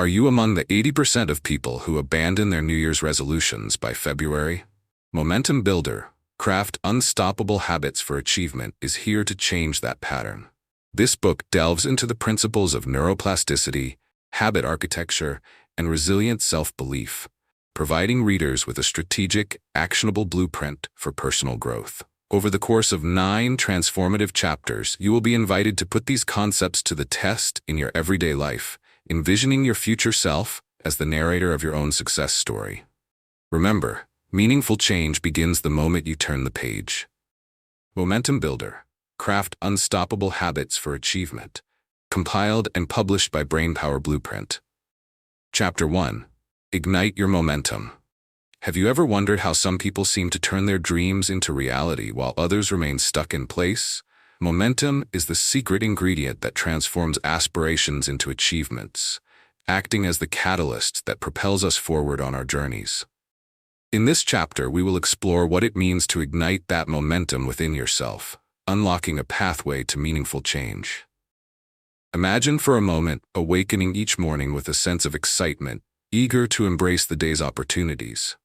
Are you among the 80% of people who abandon their New Year's resolutions by February? Momentum Builder, Craft Unstoppable Habits for Achievement is here to change that pattern. This book delves into the principles of neuroplasticity, habit architecture, and resilient self-belief, providing readers with a strategic, actionable blueprint for personal growth. Over the course of 9 transformative chapters, you will be invited to put these concepts to the test in your everyday life, envisioning your future self as the narrator of your own success story. Remember, meaningful change begins the moment you turn the page. Momentum Builder, Craft Unstoppable Habits for Achievement, compiled and published by Brainpower Blueprint. Chapter 1. Ignite Your Momentum. Have you ever wondered how some people seem to turn their dreams into reality while others remain stuck in place? Momentum is the secret ingredient that transforms aspirations into achievements, acting as the catalyst that propels us forward on our journeys. In this chapter, we will explore what it means to ignite that momentum within yourself, unlocking a pathway to meaningful change. Imagine for a moment awakening each morning with a sense of excitement, eager to embrace the day's opportunities.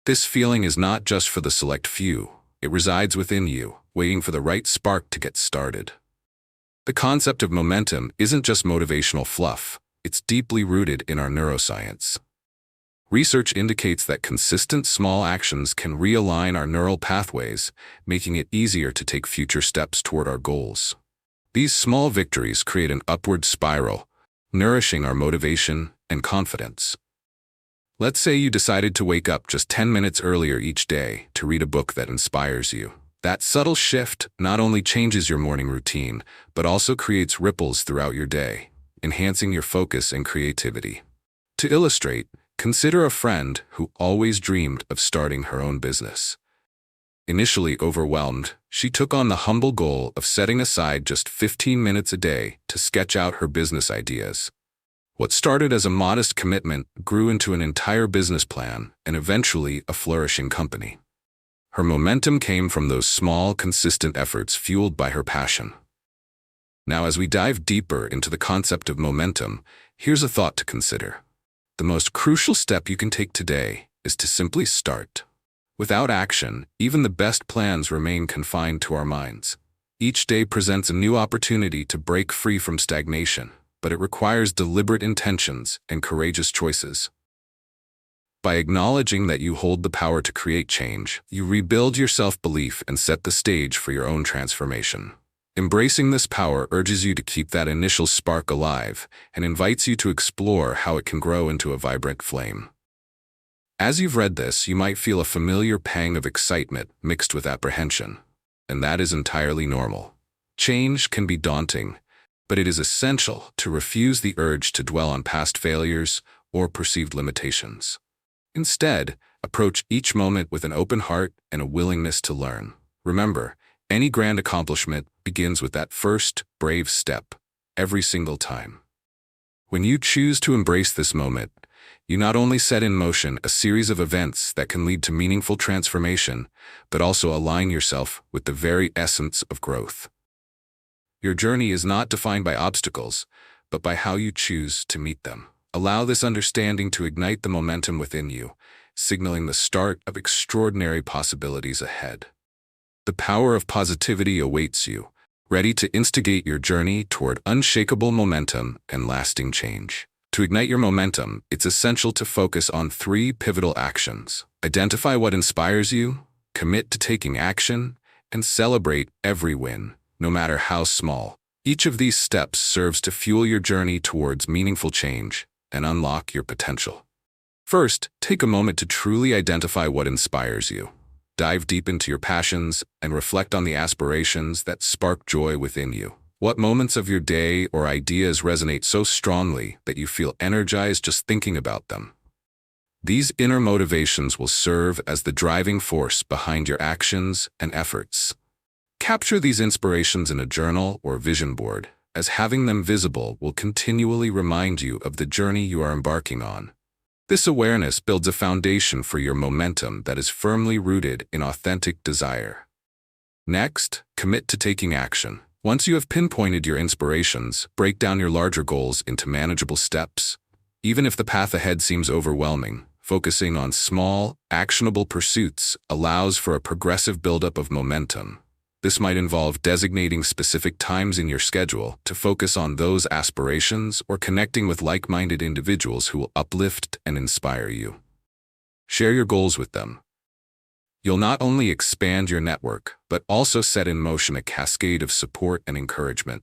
This feeling is not just for the select few. It resides within you, waiting for the right spark to get started. The concept of momentum isn't just motivational fluff. It's deeply rooted in our neuroscience. Research indicates that consistent small actions can realign our neural pathways, making it easier to take future steps toward our goals. These small victories create an upward spiral, nourishing our motivation and confidence. Let's say you decided to wake up just 10 minutes earlier each day to read a book that inspires you. That subtle shift not only changes your morning routine, but also creates ripples throughout your day, enhancing your focus and creativity. To illustrate, consider a friend who always dreamed of starting her own business. Initially overwhelmed, she took on the humble goal of setting aside just 15 minutes a day to sketch out her business ideas. What started as a modest commitment grew into an entire business plan and eventually a flourishing company. Her momentum came from those small, consistent efforts fueled by her passion. Now, as we dive deeper into the concept of momentum, here's a thought to consider. The most crucial step you can take today is to simply start. Without action, even the best plans remain confined to our minds. Each day presents a new opportunity to break free from stagnation, but it requires deliberate intentions and courageous choices. By acknowledging that you hold the power to create change, you rebuild your self-belief and set the stage for your own transformation. Embracing this power urges you to keep that initial spark alive and invites you to explore how it can grow into a vibrant flame. As you've read this, you might feel a familiar pang of excitement mixed with apprehension, and that is entirely normal. Change can be daunting, but it is essential to refuse the urge to dwell on past failures or perceived limitations. Instead, approach each moment with an open heart and a willingness to learn. Remember, any grand accomplishment begins with that first, brave step, every single time. When you choose to embrace this moment, you not only set in motion a series of events that can lead to meaningful transformation, but also align yourself with the very essence of growth. Your journey is not defined by obstacles, but by how you choose to meet them. Allow this understanding to ignite the momentum within you, signaling the start of extraordinary possibilities ahead. The power of positivity awaits you, ready to instigate your journey toward unshakable momentum and lasting change. To ignite your momentum, it's essential to focus on 3 pivotal actions. Identify what inspires you, commit to taking action, and celebrate every win, no matter how small. Each of these steps serves to fuel your journey towards meaningful change and unlock your potential. First, take a moment to truly identify what inspires you. Dive deep into your passions and reflect on the aspirations that spark joy within you. What moments of your day or ideas resonate so strongly that you feel energized just thinking about them? These inner motivations will serve as the driving force behind your actions and efforts. Capture these inspirations in a journal or vision board, as having them visible will continually remind you of the journey you are embarking on. This awareness builds a foundation for your momentum that is firmly rooted in authentic desire. Next, commit to taking action. Once you have pinpointed your inspirations, break down your larger goals into manageable steps. Even if the path ahead seems overwhelming, focusing on small, actionable pursuits allows for a progressive buildup of momentum. This might involve designating specific times in your schedule to focus on those aspirations or connecting with like-minded individuals who will uplift and inspire you. Share your goals with them. You'll not only expand your network, but also set in motion a cascade of support and encouragement.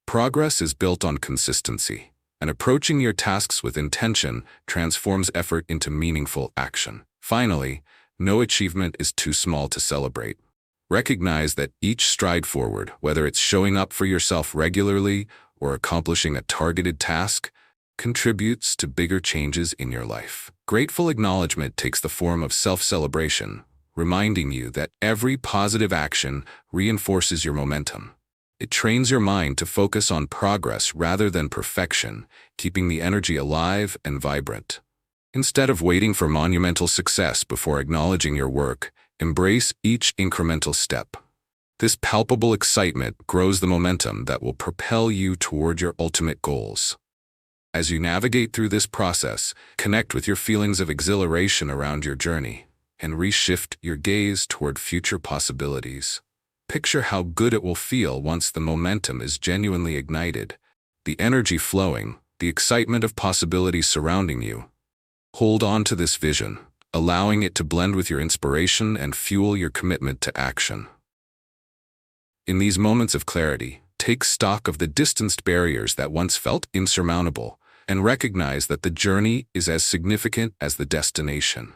Progress is built on consistency, and approaching your tasks with intention transforms effort into meaningful action. Finally, no achievement is too small to celebrate. Recognize that each stride forward, whether it's showing up for yourself regularly or accomplishing a targeted task, contributes to bigger changes in your life. Grateful acknowledgement takes the form of self-celebration, reminding you that every positive action reinforces your momentum. It trains your mind to focus on progress rather than perfection, keeping the energy alive and vibrant. Instead of waiting for monumental success before acknowledging your work, embrace each incremental step. This palpable excitement grows the momentum that will propel you toward your ultimate goals. As you navigate through this process, connect with your feelings of exhilaration around your journey and reshift your gaze toward future possibilities. Picture how good it will feel once the momentum is genuinely ignited, the energy flowing, the excitement of possibilities surrounding you. Hold on to this vision, allowing it to blend with your inspiration and fuel your commitment to action. In these moments of clarity, take stock of the distanced barriers that once felt insurmountable and recognize that the journey is as significant as the destination.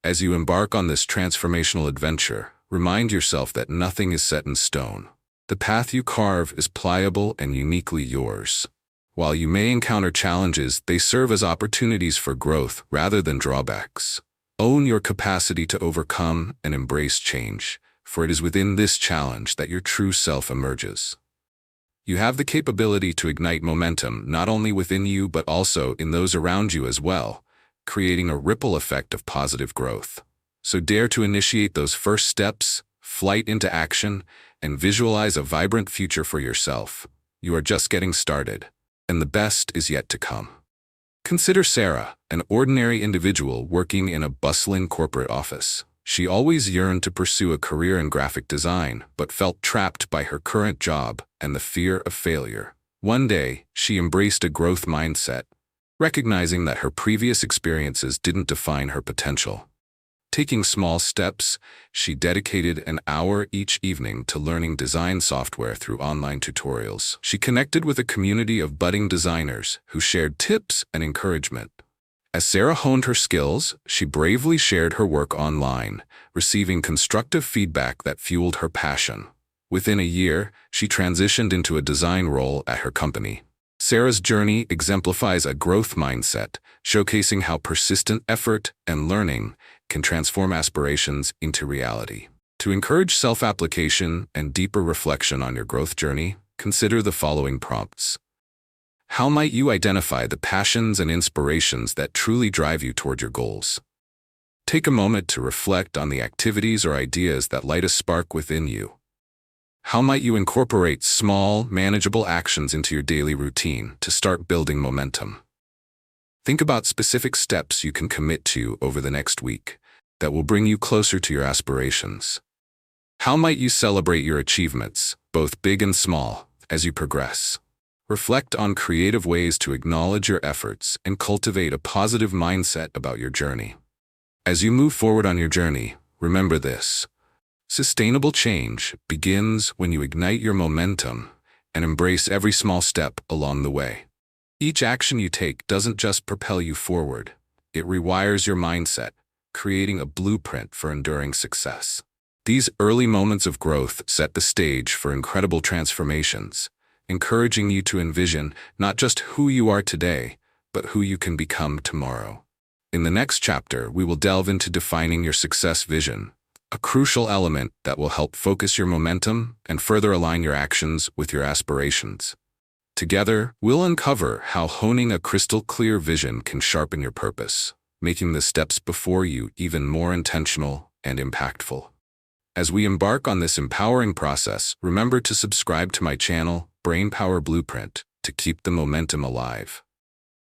As you embark on this transformational adventure, remind yourself that nothing is set in stone. The path you carve is pliable and uniquely yours. While you may encounter challenges, they serve as opportunities for growth rather than drawbacks. Own your capacity to overcome and embrace change, for it is within this challenge that your true self emerges. You have the capability to ignite momentum not only within you but also in those around you as well, creating a ripple effect of positive growth. So dare to initiate those first steps, flight into action, and visualize a vibrant future for yourself. You are just getting started, and the best is yet to come. Consider Sarah, an ordinary individual working in a bustling corporate office. She always yearned to pursue a career in graphic design, but felt trapped by her current job and the fear of failure. One day, she embraced a growth mindset, recognizing that her previous experiences didn't define her potential. Taking small steps, she dedicated an hour each evening to learning design software through online tutorials. She connected with a community of budding designers who shared tips and encouragement. As Sarah honed her skills, she bravely shared her work online, receiving constructive feedback that fueled her passion. Within a year, she transitioned into a design role at her company. Sarah's journey exemplifies a growth mindset, showcasing how persistent effort and learning can transform aspirations into reality. To encourage self-application and deeper reflection on your growth journey, consider the following prompts. How might you identify the passions and inspirations that truly drive you toward your goals? Take a moment to reflect on the activities or ideas that light a spark within you. How might you incorporate small, manageable actions into your daily routine to start building momentum? Think about specific steps you can commit to over the next week that will bring you closer to your aspirations. How might you celebrate your achievements, both big and small, as you progress? Reflect on creative ways to acknowledge your efforts and cultivate a positive mindset about your journey. As you move forward on your journey, remember this. Sustainable change begins when you ignite your momentum and embrace every small step along the way. Each action you take doesn't just propel you forward, it rewires your mindset, creating a blueprint for enduring success. These early moments of growth set the stage for incredible transformations, encouraging you to envision not just who you are today, but who you can become tomorrow. In the next chapter, we will delve into defining your success vision, a crucial element that will help focus your momentum and further align your actions with your aspirations. Together, we'll uncover how honing a crystal-clear vision can sharpen your purpose, making the steps before you even more intentional and impactful. As we embark on this empowering process, remember to subscribe to my channel, Brainpower Blueprint, to keep the momentum alive.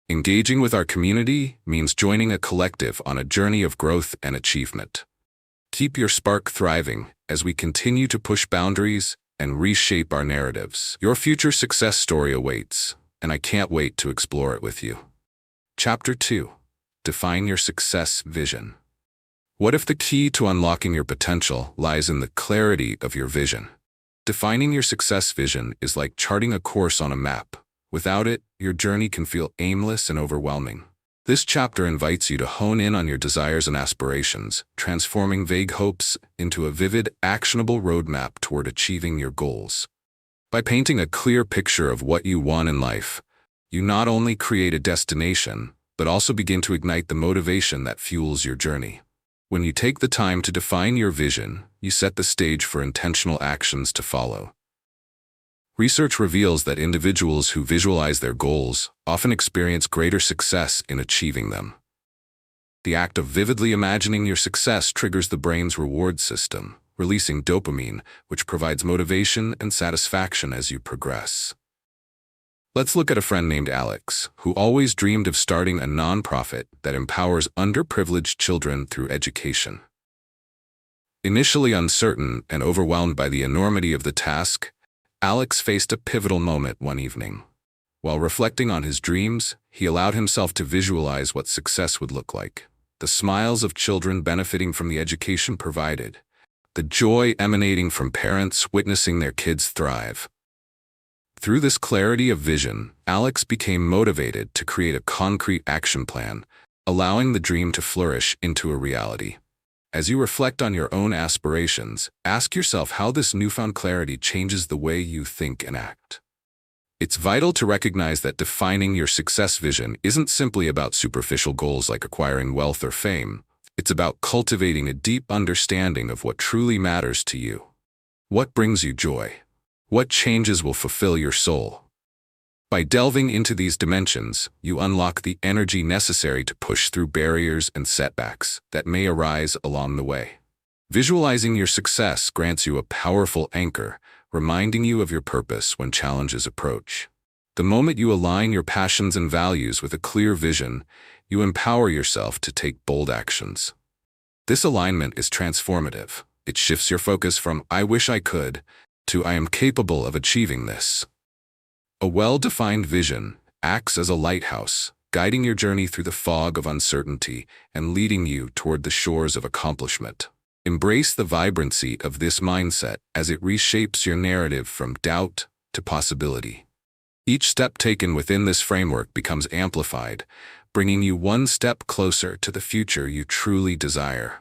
Engaging with our community means joining a collective on a journey of growth and achievement. Keep your spark thriving as we continue to push boundaries and reshape our narratives. Your future success story awaits, and I can't wait to explore it with you. Chapter 2. Define your success vision. What if the key to unlocking your potential lies in the clarity of your vision? Defining your success vision is like charting a course on a map. Without it, your journey can feel aimless and overwhelming. This chapter invites you to hone in on your desires and aspirations, transforming vague hopes into a vivid, actionable roadmap toward achieving your goals. By painting a clear picture of what you want in life, you not only create a destination, but also begin to ignite the motivation that fuels your journey. When you take the time to define your vision, you set the stage for intentional actions to follow. Research reveals that individuals who visualize their goals often experience greater success in achieving them. The act of vividly imagining your success triggers the brain's reward system, releasing dopamine, which provides motivation and satisfaction as you progress. Let's look at a friend named Alex, who always dreamed of starting a nonprofit that empowers underprivileged children through education. Initially uncertain and overwhelmed by the enormity of the task, Alex faced a pivotal moment one evening. While reflecting on his dreams, he allowed himself to visualize what success would look like. The smiles of children benefiting from the education provided, the joy emanating from parents witnessing their kids thrive. Through this clarity of vision, Alex became motivated to create a concrete action plan, allowing the dream to flourish into a reality. As you reflect on your own aspirations, ask yourself how this newfound clarity changes the way you think and act. It's vital to recognize that defining your success vision isn't simply about superficial goals like acquiring wealth or fame. It's about cultivating a deep understanding of what truly matters to you. What brings you joy? What changes will fulfill your soul? By delving into these dimensions, you unlock the energy necessary to push through barriers and setbacks that may arise along the way. Visualizing your success grants you a powerful anchor, reminding you of your purpose when challenges approach. The moment you align your passions and values with a clear vision, you empower yourself to take bold actions. This alignment is transformative. It shifts your focus from "I wish I could" to "I am capable of achieving this." A well-defined vision acts as a lighthouse, guiding your journey through the fog of uncertainty and leading you toward the shores of accomplishment. Embrace the vibrancy of this mindset as it reshapes your narrative from doubt to possibility. Each step taken within this framework becomes amplified, bringing you one step closer to the future you truly desire.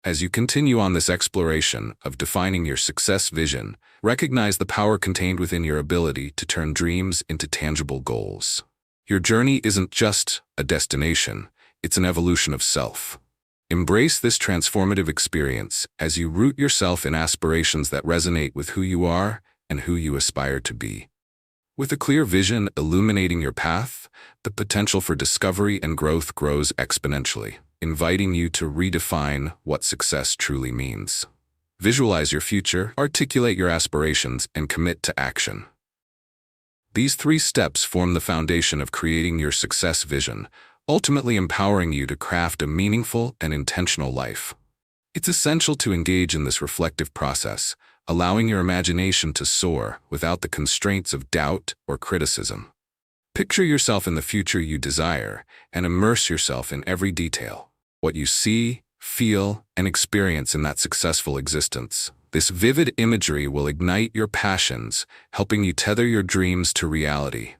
As you continue on this exploration of defining your success vision, recognize the power contained within your ability to turn dreams into tangible goals. Your journey isn't just a destination, it's an evolution of self. Embrace this transformative experience as you root yourself in aspirations that resonate with who you are and who you aspire to be. With a clear vision illuminating your path, the potential for discovery and growth grows exponentially, inviting you to redefine what success truly means. Visualize your future, articulate your aspirations, and commit to action. These 3 steps form the foundation of creating your success vision, ultimately empowering you to craft a meaningful and intentional life. It's essential to engage in this reflective process, allowing your imagination to soar without the constraints of doubt or criticism. Picture yourself in the future you desire and immerse yourself in every detail. What you see, feel, and experience in that successful existence. This vivid imagery will ignite your passions, helping you tether your dreams to reality.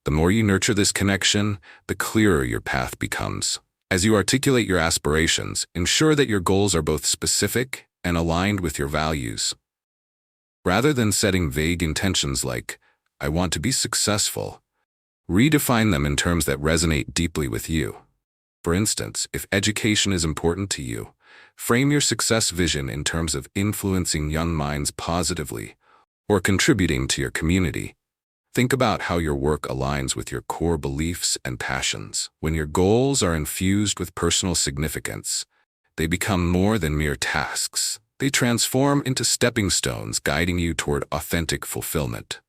The more you nurture this connection, the clearer your path becomes. As you articulate your aspirations, ensure that your goals are both specific and aligned with your values. Rather than setting vague intentions like, "I want to be successful," redefine them in terms that resonate deeply with you. For instance, if education is important to you, frame your success vision in terms of influencing young minds positively or contributing to your community. Think about how your work aligns with your core beliefs and passions. When your goals are infused with personal significance, they become more than mere tasks. They transform into stepping stones guiding you toward authentic fulfillment.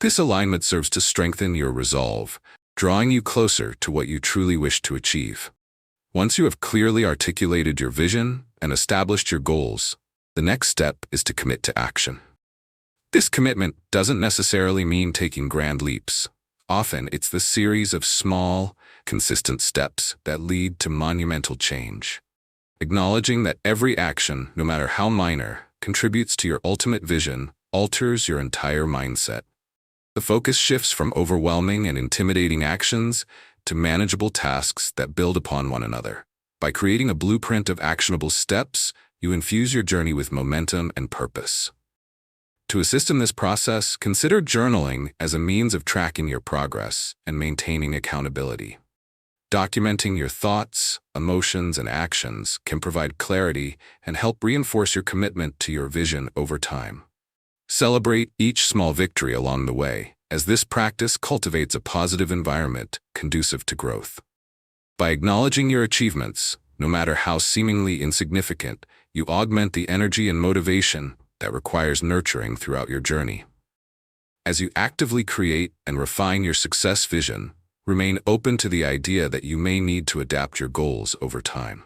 This alignment serves to strengthen your resolve, drawing you closer to what you truly wish to achieve. Once you have clearly articulated your vision and established your goals, the next step is to commit to action. This commitment doesn't necessarily mean taking grand leaps. Often, it's the series of small, consistent steps that lead to monumental change. Acknowledging that every action, no matter how minor, contributes to your ultimate vision alters your entire mindset. The focus shifts from overwhelming and intimidating actions to manageable tasks that build upon one another. By creating a blueprint of actionable steps, you infuse your journey with momentum and purpose. To assist in this process, consider journaling as a means of tracking your progress and maintaining accountability. Documenting your thoughts, emotions, and actions can provide clarity and help reinforce your commitment to your vision over time. Celebrate each small victory along the way, as this practice cultivates a positive environment conducive to growth. By acknowledging your achievements, no matter how seemingly insignificant, you augment the energy and motivation that requires nurturing throughout your journey. As you actively create and refine your success vision, remain open to the idea that you may need to adapt your goals over time.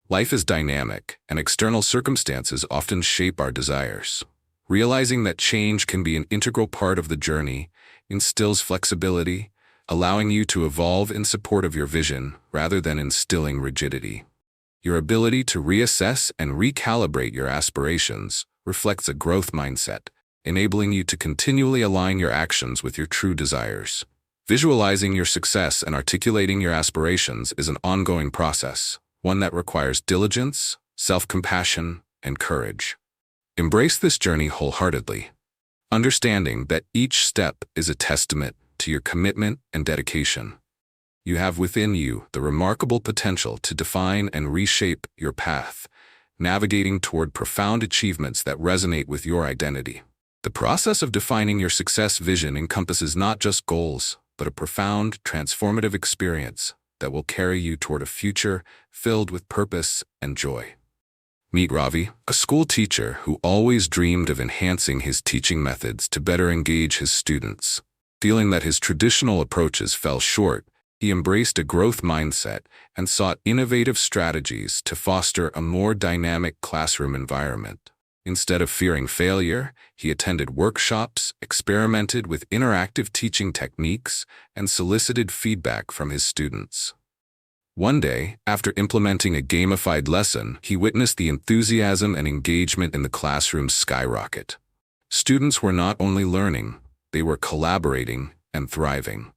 Life is dynamic, and external circumstances often shape our desires. Realizing that change can be an integral part of the journey instills flexibility, allowing you to evolve in support of your vision rather than instilling rigidity. Your ability to reassess and recalibrate your aspirations reflects a growth mindset, enabling you to continually align your actions with your true desires. Visualizing your success and articulating your aspirations is an ongoing process, one that requires diligence, self-compassion, and courage. Embrace this journey wholeheartedly, understanding that each step is a testament to your commitment and dedication. You have within you the remarkable potential to define and reshape your path, navigating toward profound achievements that resonate with your identity. The process of defining your success vision encompasses not just goals, but a profound, transformative experience that will carry you toward a future filled with purpose and joy. Meet Ravi, a school teacher who always dreamed of enhancing his teaching methods to better engage his students. Feeling that his traditional approaches fell short, he embraced a growth mindset and sought innovative strategies to foster a more dynamic classroom environment. Instead of fearing failure, he attended workshops, experimented with interactive teaching techniques, and solicited feedback from his students. One day, after implementing a gamified lesson, he witnessed the enthusiasm and engagement in the classroom skyrocket. Students were not only learning, they were collaborating and thriving.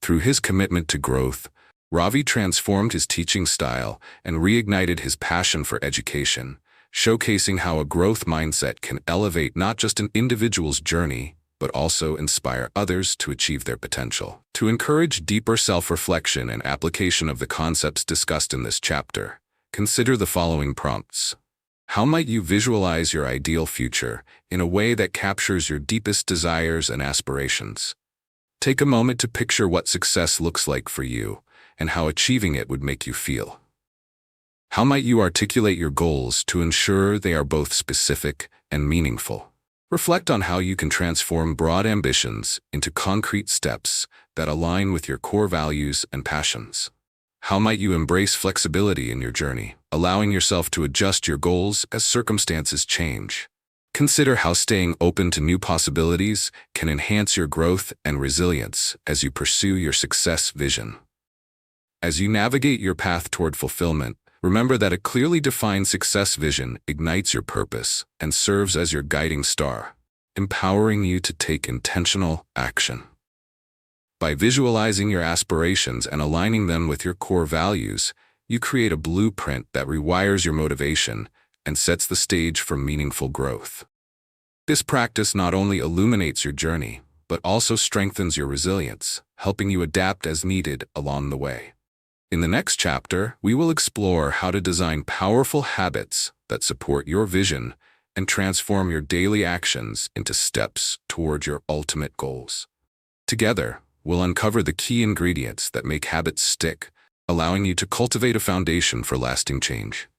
Through his commitment to growth, Ravi transformed his teaching style and reignited his passion for education, showcasing how a growth mindset can elevate not just an individual's journey, but also inspire others to achieve their potential. To encourage deeper self-reflection and application of the concepts discussed in this chapter, consider the following prompts. How might you visualize your ideal future in a way that captures your deepest desires and aspirations? Take a moment to picture what success looks like for you and how achieving it would make you feel. How might you articulate your goals to ensure they are both specific and meaningful? Reflect on how you can transform broad ambitions into concrete steps that align with your core values and passions. How might you embrace flexibility in your journey, allowing yourself to adjust your goals as circumstances change? Consider how staying open to new possibilities can enhance your growth and resilience as you pursue your success vision. As you navigate your path toward fulfillment, remember that a clearly defined success vision ignites your purpose and serves as your guiding star, empowering you to take intentional action. By visualizing your aspirations and aligning them with your core values, you create a blueprint that rewires your motivation and sets the stage for meaningful growth. This practice not only illuminates your journey, but also strengthens your resilience, helping you adapt as needed along the way. In the next chapter, we will explore how to design powerful habits that support your vision and transform your daily actions into steps toward your ultimate goals. Together, we'll uncover the key ingredients that make habits stick, allowing you to cultivate a foundation for lasting change.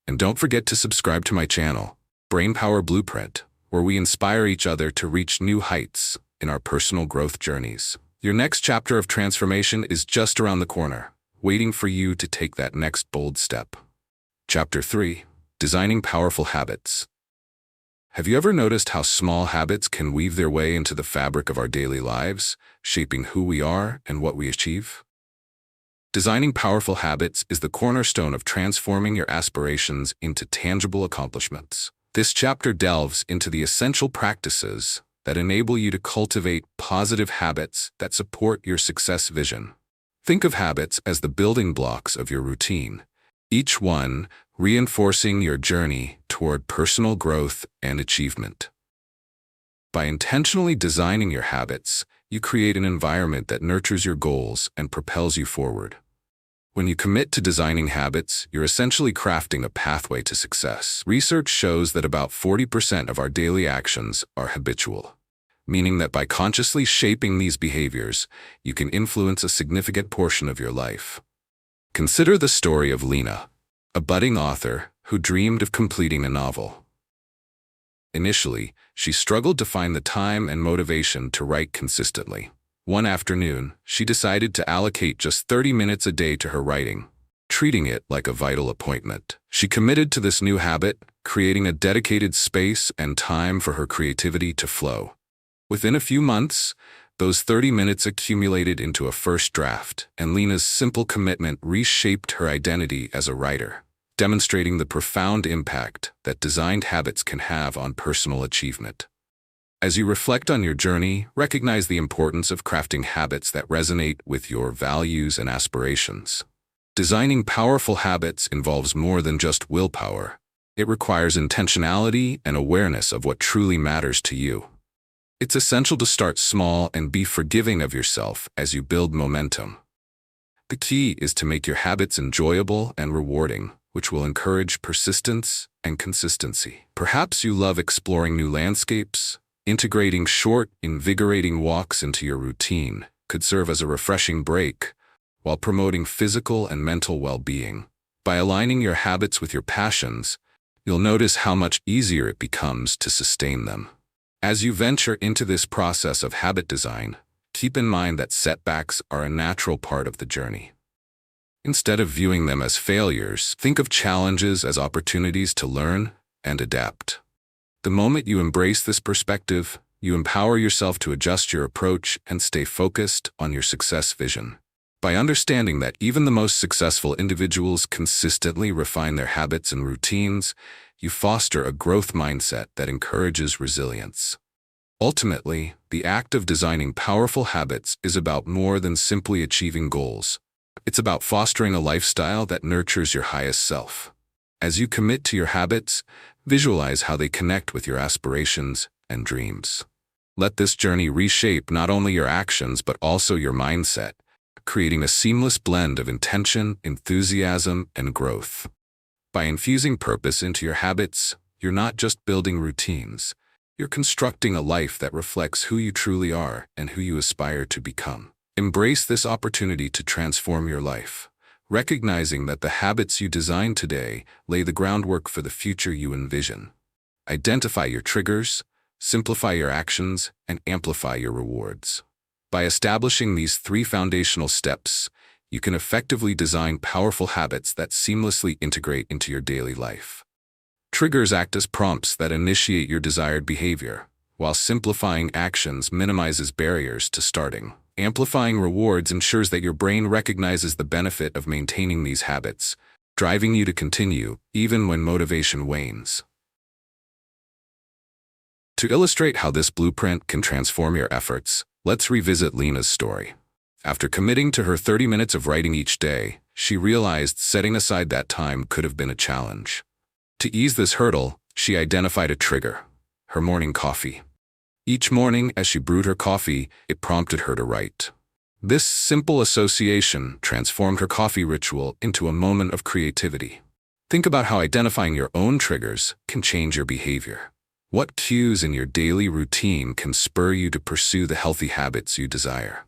And don't forget to subscribe to my channel, Brainpower Blueprint, where we inspire each other to reach new heights in our personal growth journeys. Your next chapter of transformation is just around the corner, waiting for you to take that next bold step. Chapter 3: Designing Powerful Habits. Have you ever noticed how small habits can weave their way into the fabric of our daily lives, shaping who we are and what we achieve? Designing powerful habits is the cornerstone of transforming your aspirations into tangible accomplishments. This chapter delves into the essential practices that enable you to cultivate positive habits that support your success vision. Think of habits as the building blocks of your routine, each one reinforcing your journey toward personal growth and achievement. By intentionally designing your habits, you create an environment that nurtures your goals and propels you forward. When you commit to designing habits, you're essentially crafting a pathway to success. Research shows that about 40% of our daily actions are habitual, meaning that by consciously shaping these behaviors, you can influence a significant portion of your life. Consider the story of Lena, a budding author who dreamed of completing a novel. Initially, she struggled to find the time and motivation to write consistently. One afternoon, she decided to allocate just 30 minutes a day to her writing, treating it like a vital appointment. She committed to this new habit, creating a dedicated space and time for her creativity to flow. Within a few months, those 30 minutes accumulated into a first draft, and Lena's simple commitment reshaped her identity as a writer, demonstrating the profound impact that designed habits can have on personal achievement. As you reflect on your journey, recognize the importance of crafting habits that resonate with your values and aspirations. Designing powerful habits involves more than just willpower. It requires intentionality and awareness of what truly matters to you. It's essential to start small and be forgiving of yourself as you build momentum. The key is to make your habits enjoyable and rewarding, which will encourage persistence and consistency. Perhaps you love exploring new landscapes. Integrating short, invigorating walks into your routine could serve as a refreshing break while promoting physical and mental well-being. By aligning your habits with your passions, you'll notice how much easier it becomes to sustain them. As you venture into this process of habit design, keep in mind that setbacks are a natural part of the journey. Instead of viewing them as failures, think of challenges as opportunities to learn and adapt. The moment you embrace this perspective, you empower yourself to adjust your approach and stay focused on your success vision. By understanding that even the most successful individuals consistently refine their habits and routines, you foster a growth mindset that encourages resilience. Ultimately, the act of designing powerful habits is about more than simply achieving goals. It's about fostering a lifestyle that nurtures your highest self. As you commit to your habits, visualize how they connect with your aspirations and dreams. Let this journey reshape not only your actions but also your mindset, creating a seamless blend of intention, enthusiasm, and growth. By infusing purpose into your habits, you're not just building routines. You're constructing a life that reflects who you truly are and who you aspire to become. Embrace this opportunity to transform your life, recognizing that the habits you design today lay the groundwork for the future you envision. Identify your triggers, simplify your actions, and amplify your rewards. By establishing these 3 foundational steps, you can effectively design powerful habits that seamlessly integrate into your daily life. Triggers act as prompts that initiate your desired behavior, while simplifying actions minimizes barriers to starting. Amplifying rewards ensures that your brain recognizes the benefit of maintaining these habits, driving you to continue even when motivation wanes. To illustrate how this blueprint can transform your efforts, let's revisit Lena's story. After committing to her 30 minutes of writing each day, she realized setting aside that time could have been a challenge. To ease this hurdle, she identified a trigger: her morning coffee. Each morning, as she brewed her coffee, it prompted her to write. This simple association transformed her coffee ritual into a moment of creativity. Think about how identifying your own triggers can change your behavior. What cues in your daily routine can spur you to pursue the healthy habits you desire?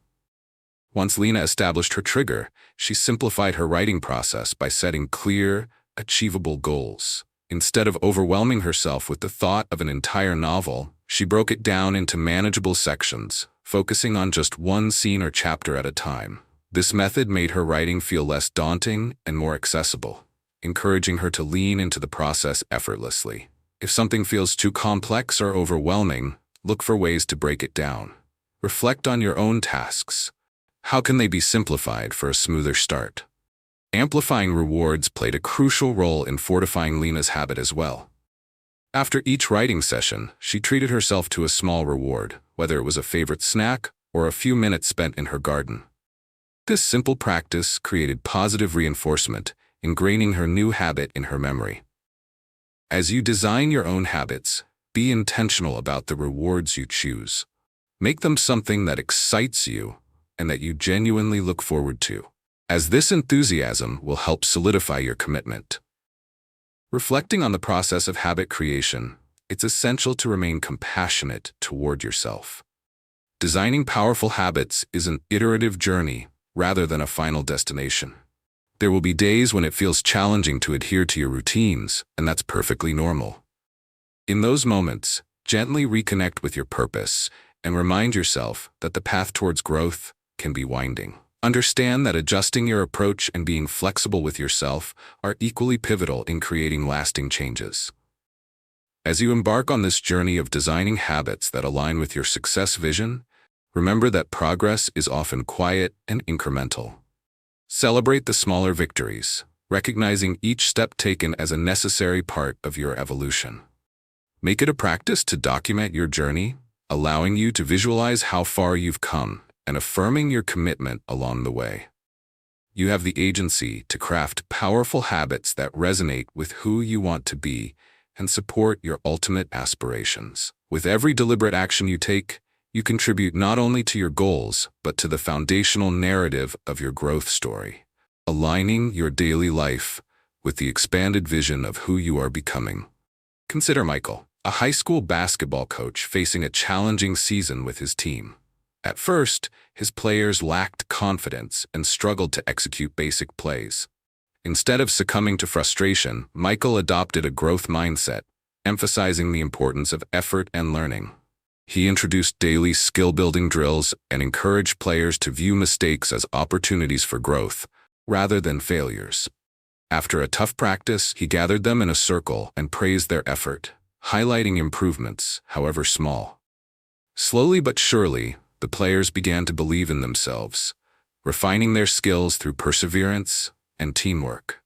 Once Lena established her trigger, she simplified her writing process by setting clear, achievable goals. Instead of overwhelming herself with the thought of an entire novel, She broke it down into manageable sections, focusing on just one scene or chapter at a time. This method made her writing feel less daunting and more accessible, encouraging her to lean into the process effortlessly. If something feels too complex or overwhelming, look for ways to break it down. Reflect on your own tasks. How can they be simplified for a smoother start? Amplifying rewards played a crucial role in fortifying Lena's habit as well. After each writing session, she treated herself to a small reward, whether it was a favorite snack or a few minutes spent in her garden. This simple practice created positive reinforcement, ingraining her new habit in her memory. As you design your own habits, be intentional about the rewards you choose. Make them something that excites you and that you genuinely look forward to, as this enthusiasm will help solidify your commitment. Reflecting on the process of habit creation, it's essential to remain compassionate toward yourself. Designing powerful habits is an iterative journey rather than a final destination. There will be days when it feels challenging to adhere to your routines, and that's perfectly normal. In those moments, gently reconnect with your purpose and remind yourself that the path towards growth can be winding. Understand that adjusting your approach and being flexible with yourself are equally pivotal in creating lasting changes. As you embark on this journey of designing habits that align with your success vision, remember that progress is often quiet and incremental. Celebrate the smaller victories, recognizing each step taken as a necessary part of your evolution. Make it a practice to document your journey, allowing you to visualize how far you've come and affirming your commitment along the way. You have the agency to craft powerful habits that resonate with who you want to be and support your ultimate aspirations. With every deliberate action you take, you contribute not only to your goals, but to the foundational narrative of your growth story, aligning your daily life with the expanded vision of who you are becoming. Consider Michael, a high school basketball coach facing a challenging season with his team. At first, his players lacked confidence and struggled to execute basic plays. Instead of succumbing to frustration, Michael adopted a growth mindset, emphasizing the importance of effort and learning. He introduced daily skill-building drills and encouraged players to view mistakes as opportunities for growth, rather than failures. After a tough practice, he gathered them in a circle and praised their effort, highlighting improvements, however small. Slowly but surely, the players began to believe in themselves, refining their skills through perseverance and teamwork.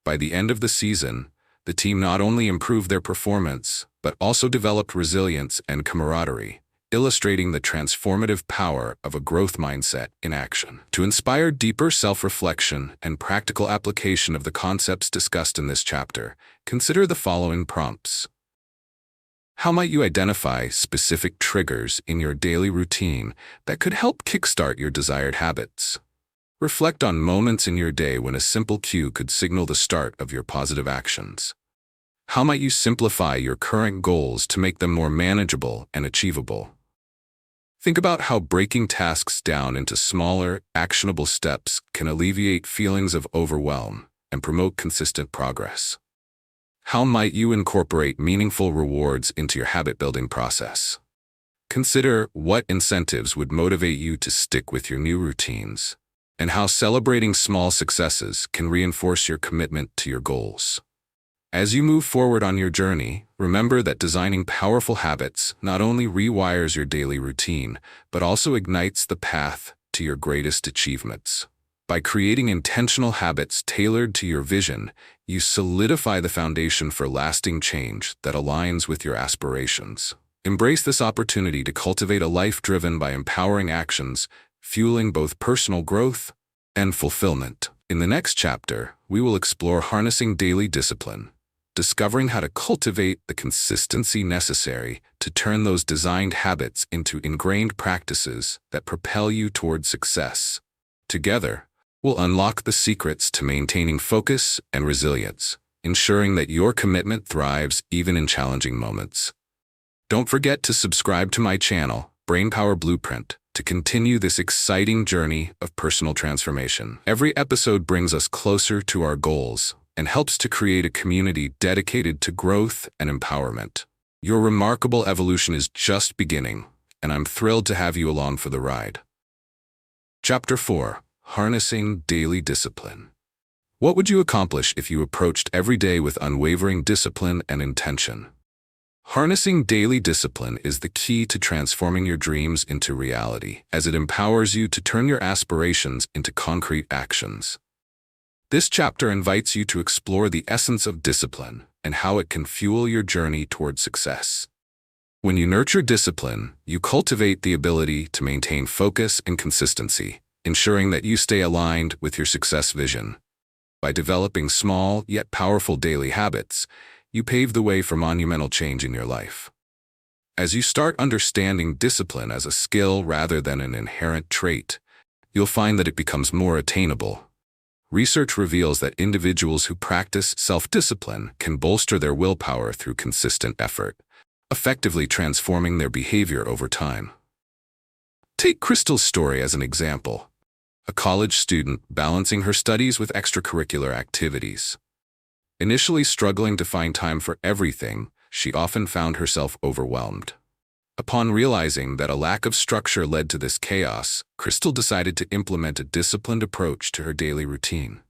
By the end of the season, the team not only improved their performance, but also developed resilience and camaraderie, illustrating the transformative power of a growth mindset in action. To inspire deeper self-reflection and practical application of the concepts discussed in this chapter, consider the following prompts. How might you identify specific triggers in your daily routine that could help kickstart your desired habits? Reflect on moments in your day when a simple cue could signal the start of your positive actions. How might you simplify your current goals to make them more manageable and achievable? Think about how breaking tasks down into smaller, actionable steps can alleviate feelings of overwhelm and promote consistent progress. How might you incorporate meaningful rewards into your habit-building process? Consider what incentives would motivate you to stick with your new routines, and how celebrating small successes can reinforce your commitment to your goals. As you move forward on your journey, remember that designing powerful habits not only rewires your daily routine, but also ignites the path to your greatest achievements. By creating intentional habits tailored to your vision, you solidify the foundation for lasting change that aligns with your aspirations. Embrace this opportunity to cultivate a life driven by empowering actions, fueling both personal growth and fulfillment. In the next chapter, we will explore harnessing daily discipline, discovering how to cultivate the consistency necessary to turn those designed habits into ingrained practices that propel you toward success. Together, we'll unlock the secrets to maintaining focus and resilience, ensuring that your commitment thrives even in challenging moments. Don't forget to subscribe to my channel, Brainpower Blueprint, to continue this exciting journey of personal transformation. Every episode brings us closer to our goals and helps to create a community dedicated to growth and empowerment. Your remarkable evolution is just beginning, and I'm thrilled to have you along for the ride. Chapter 4: Harnessing Daily Discipline. What would you accomplish if you approached every day with unwavering discipline and intention? Harnessing daily discipline is the key to transforming your dreams into reality, as it empowers you to turn your aspirations into concrete actions. This chapter invites you to explore the essence of discipline and how it can fuel your journey toward success. When you nurture discipline, you cultivate the ability to maintain focus and consistency, ensuring that you stay aligned with your success vision. By developing small yet powerful daily habits, you pave the way for monumental change in your life. As you start understanding discipline as a skill rather than an inherent trait, you'll find that it becomes more attainable. Research reveals that individuals who practice self-discipline can bolster their willpower through consistent effort, effectively transforming their behavior over time. Take Crystal's story as an example, a college student balancing her studies with extracurricular activities. Initially struggling to find time for everything, she often found herself overwhelmed. Upon realizing that a lack of structure led to this chaos, Crystal decided to implement a disciplined approach to her daily routine.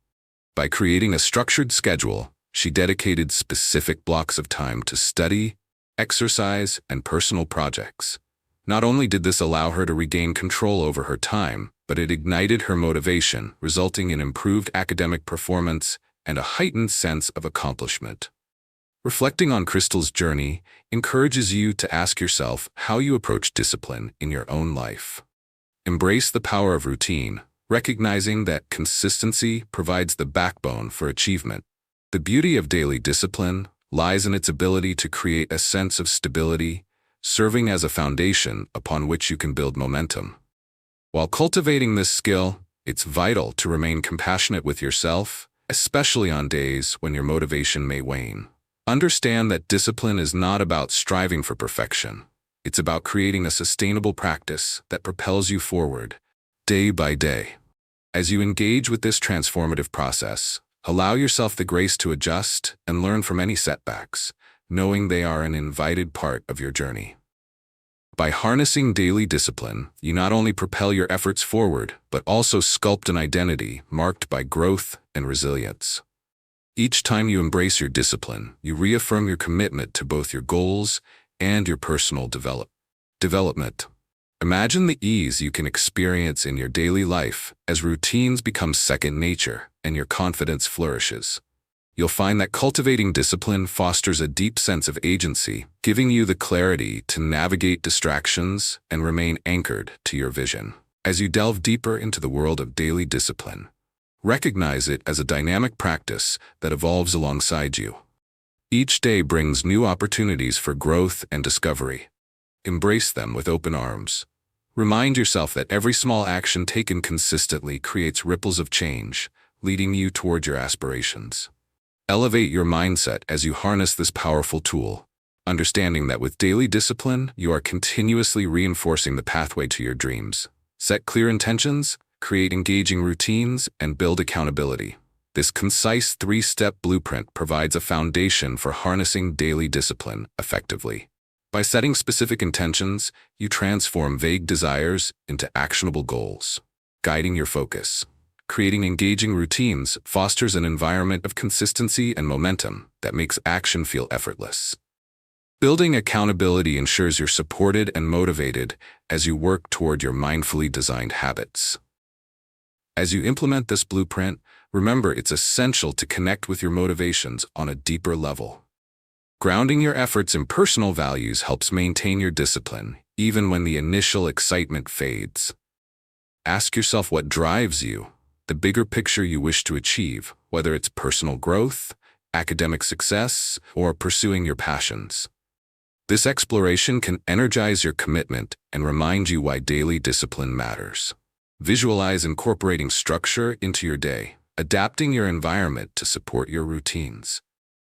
By creating a structured schedule, she dedicated specific blocks of time to study, exercise, and personal projects. Not only did this allow her to regain control over her time, but it ignited her motivation, resulting in improved academic performance and a heightened sense of accomplishment. Reflecting on Crystal's journey encourages you to ask yourself how you approach discipline in your own life. Embrace the power of routine, recognizing that consistency provides the backbone for achievement. The beauty of daily discipline lies in its ability to create a sense of stability, serving as a foundation upon which you can build momentum. While cultivating this skill, it's vital to remain compassionate with yourself, especially on days when your motivation may wane. Understand that discipline is not about striving for perfection. It's about creating a sustainable practice that propels you forward, day by day. As you engage with this transformative process, allow yourself the grace to adjust and learn from any setbacks, knowing they are an invited part of your journey. By harnessing daily discipline, you not only propel your efforts forward, but also sculpt an identity marked by growth and resilience. Each time you embrace your discipline, you reaffirm your commitment to both your goals and your personal development. Imagine the ease you can experience in your daily life as routines become second nature and your confidence flourishes. You'll find that cultivating discipline fosters a deep sense of agency, giving you the clarity to navigate distractions and remain anchored to your vision. As you delve deeper into the world of daily discipline, recognize it as a dynamic practice that evolves alongside you. Each day brings new opportunities for growth and discovery. Embrace them with open arms. Remind yourself that every small action taken consistently creates ripples of change, leading you toward your aspirations. Elevate your mindset as you harness this powerful tool, understanding that with daily discipline, you are continuously reinforcing the pathway to your dreams. Set clear intentions, create engaging routines, and build accountability. This concise three-step blueprint provides a foundation for harnessing daily discipline effectively. By setting specific intentions, you transform vague desires into actionable goals, guiding your focus. Creating engaging routines fosters an environment of consistency and momentum that makes action feel effortless. Building accountability ensures you're supported and motivated as you work toward your mindfully designed habits. As you implement this blueprint, remember it's essential to connect with your motivations on a deeper level. Grounding your efforts in personal values helps maintain your discipline, even when the initial excitement fades. Ask yourself what drives you, the bigger picture you wish to achieve, whether it's personal growth, academic success, or pursuing your passions. This exploration can energize your commitment and remind you why daily discipline matters. Visualize incorporating structure into your day, adapting your environment to support your routines.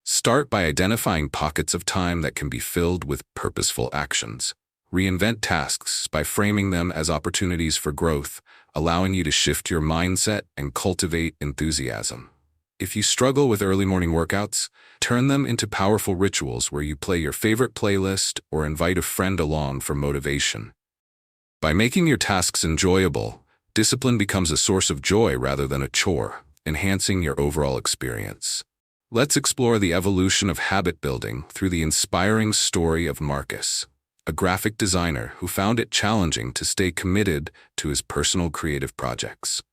Start by identifying pockets of time that can be filled with purposeful actions. Reinvent tasks by framing them as opportunities for growth, allowing you to shift your mindset and cultivate enthusiasm. If you struggle with early morning workouts, turn them into powerful rituals where you play your favorite playlist or invite a friend along for motivation. By making your tasks enjoyable, discipline becomes a source of joy rather than a chore, enhancing your overall experience. Let's explore the evolution of habit building through the inspiring story of Marcus, a graphic designer who found it challenging to stay committed to his personal creative projects.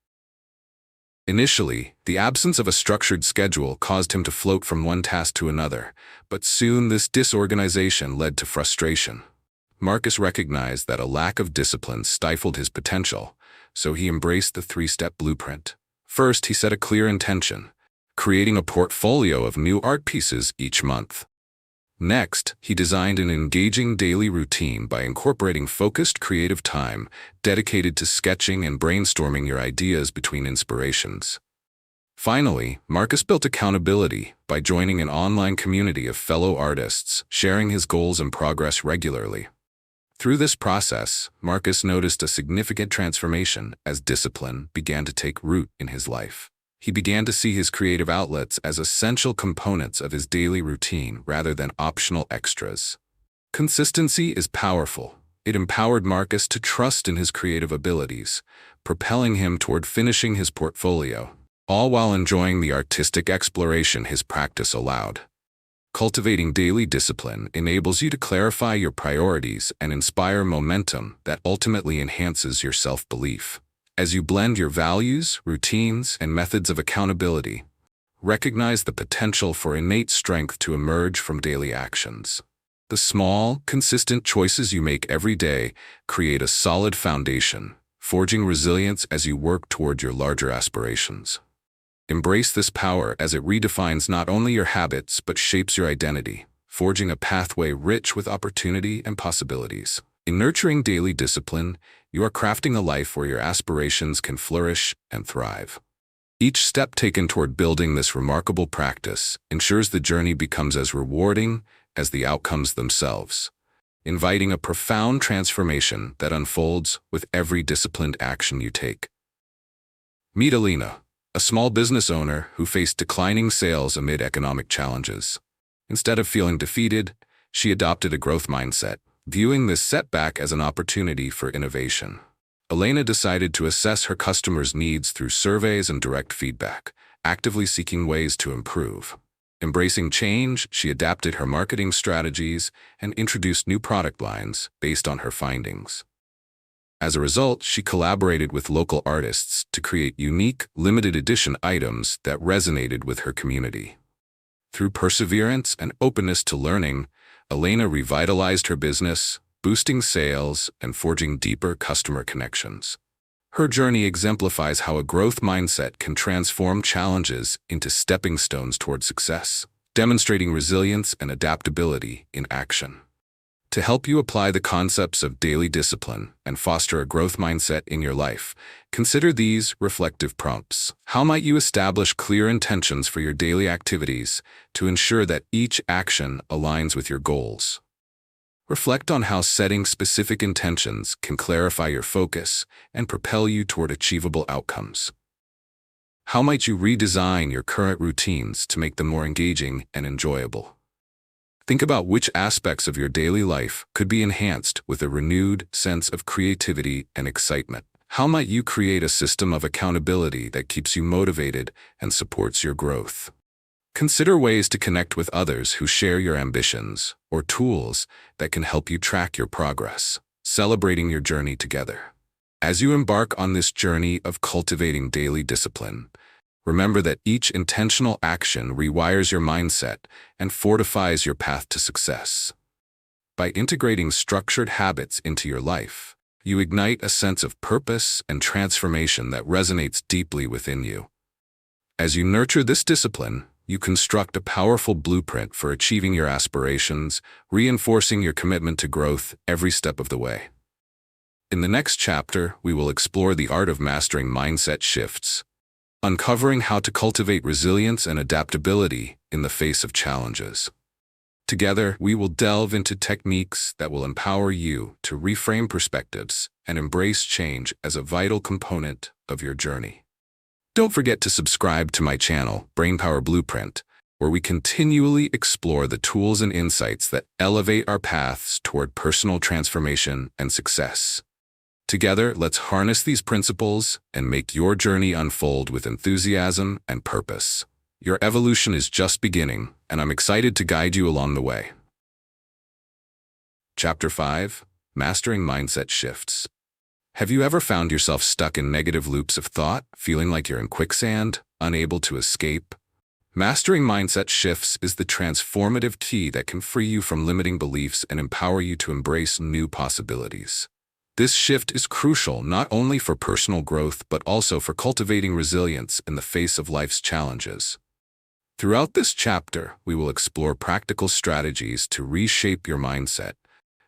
Initially, the absence of a structured schedule caused him to float from one task to another, but soon this disorganization led to frustration. Marcus recognized that a lack of discipline stifled his potential, so he embraced the three-step blueprint. First, he set a clear intention, creating a portfolio of new art pieces each month. Next, he designed an engaging daily routine by incorporating focused creative time dedicated to sketching and brainstorming your ideas between inspirations. Finally, Marcus built accountability by joining an online community of fellow artists, sharing his goals and progress regularly. Through this process, Marcus noticed a significant transformation as discipline began to take root in his life. He began to see his creative outlets as essential components of his daily routine rather than optional extras. Consistency is powerful. It empowered Marcus to trust in his creative abilities, propelling him toward finishing his portfolio, all while enjoying the artistic exploration his practice allowed. Cultivating daily discipline enables you to clarify your priorities and inspire momentum that ultimately enhances your self-belief. As you blend your values, routines, and methods of accountability, recognize the potential for innate strength to emerge from daily actions. The small, consistent choices you make every day create a solid foundation, forging resilience as you work toward your larger aspirations. Embrace this power as it redefines not only your habits but shapes your identity, forging a pathway rich with opportunity and possibilities. In nurturing daily discipline, you are crafting a life where your aspirations can flourish and thrive. Each step taken toward building this remarkable practice ensures the journey becomes as rewarding as the outcomes themselves, inviting a profound transformation that unfolds with every disciplined action you take. Meet Alina, a small business owner who faced declining sales amid economic challenges. Instead of feeling defeated, she adopted a growth mindset, viewing this setback as an opportunity for innovation. Elena decided to assess her customers' needs through surveys and direct feedback, actively seeking ways to improve. Embracing change, she adapted her marketing strategies and introduced new product lines based on her findings. As a result, she collaborated with local artists to create unique, limited-edition items that resonated with her community. Through perseverance and openness to learning, Elena revitalized her business, boosting sales and forging deeper customer connections. Her journey exemplifies how a growth mindset can transform challenges into stepping stones toward success, demonstrating resilience and adaptability in action. To help you apply the concepts of daily discipline and foster a growth mindset in your life, consider these reflective prompts. How might you establish clear intentions for your daily activities to ensure that each action aligns with your goals? Reflect on how setting specific intentions can clarify your focus and propel you toward achievable outcomes. How might you redesign your current routines to make them more engaging and enjoyable? Think about which aspects of your daily life could be enhanced with a renewed sense of creativity and excitement. How might you create a system of accountability that keeps you motivated and supports your growth? Consider ways to connect with others who share your ambitions or tools that can help you track your progress, celebrating your journey together. As you embark on this journey of cultivating daily discipline, remember that each intentional action rewires your mindset and fortifies your path to success. By integrating structured habits into your life, you ignite a sense of purpose and transformation that resonates deeply within you. As you nurture this discipline, you construct a powerful blueprint for achieving your aspirations, reinforcing your commitment to growth every step of the way. In the next chapter, we will explore the art of mastering mindset shifts, uncovering how to cultivate resilience and adaptability in the face of challenges. Together, we will delve into techniques that will empower you to reframe perspectives and embrace change as a vital component of your journey. Don't forget to subscribe to my channel, Brainpower Blueprint, where we continually explore the tools and insights that elevate our paths toward personal transformation and success. Together, let's harness these principles and make your journey unfold with enthusiasm and purpose. Your evolution is just beginning, and I'm excited to guide you along the way. Chapter 5: Mastering Mindset Shifts. Have you ever found yourself stuck in negative loops of thought, feeling like you're in quicksand, unable to escape? Mastering mindset shifts is the transformative key that can free you from limiting beliefs and empower you to embrace new possibilities. This shift is crucial not only for personal growth but also for cultivating resilience in the face of life's challenges. Throughout this chapter, we will explore practical strategies to reshape your mindset,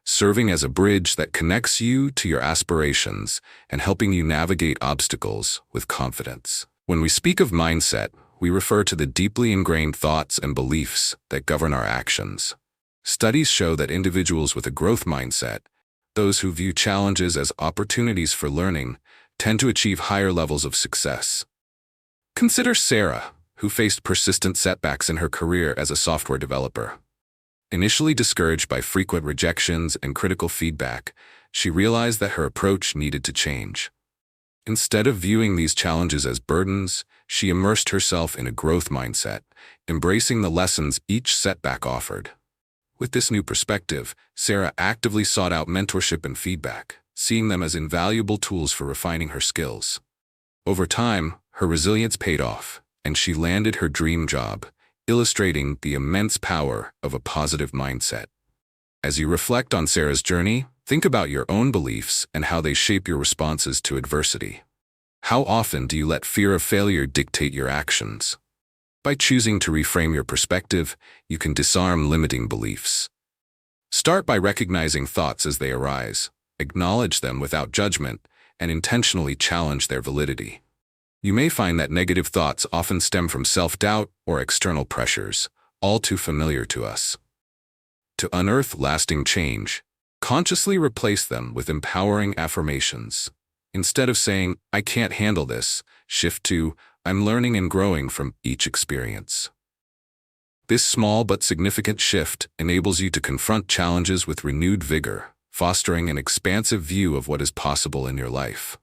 serving as a bridge that connects you to your aspirations and helping you navigate obstacles with confidence. When we speak of mindset, we refer to the deeply ingrained thoughts and beliefs that govern our actions. Studies show that individuals with a growth mindset, those who view challenges as opportunities for learning, tend to achieve higher levels of success. Consider Sarah, who faced persistent setbacks in her career as a software developer. Initially discouraged by frequent rejections and critical feedback, she realized that her approach needed to change. Instead of viewing these challenges as burdens, she immersed herself in a growth mindset, embracing the lessons each setback offered. With this new perspective, Sarah actively sought out mentorship and feedback, seeing them as invaluable tools for refining her skills. Over time, her resilience paid off, and she landed her dream job, illustrating the immense power of a positive mindset. As you reflect on Sarah's journey, think about your own beliefs and how they shape your responses to adversity. How often do you let fear of failure dictate your actions? By choosing to reframe your perspective, you can disarm limiting beliefs. Start by recognizing thoughts as they arise, acknowledge them without judgment, and intentionally challenge their validity. You may find that negative thoughts often stem from self-doubt or external pressures, all too familiar to us. To unearth lasting change, consciously replace them with empowering affirmations. Instead of saying, "I can't handle this," shift to, "I'm learning and growing from each experience." This small but significant shift enables you to confront challenges with renewed vigor, fostering an expansive view of what is possible in your life.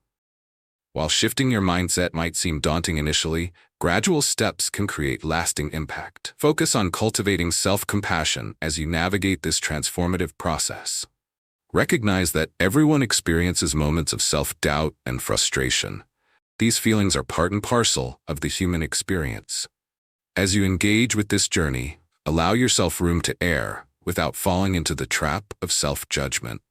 While shifting your mindset might seem daunting initially, gradual steps can create lasting impact. Focus on cultivating self-compassion as you navigate this transformative process. Recognize that everyone experiences moments of self-doubt and frustration. These feelings are part and parcel of the human experience. As you engage with this journey, allow yourself room to err without falling into the trap of self-judgment.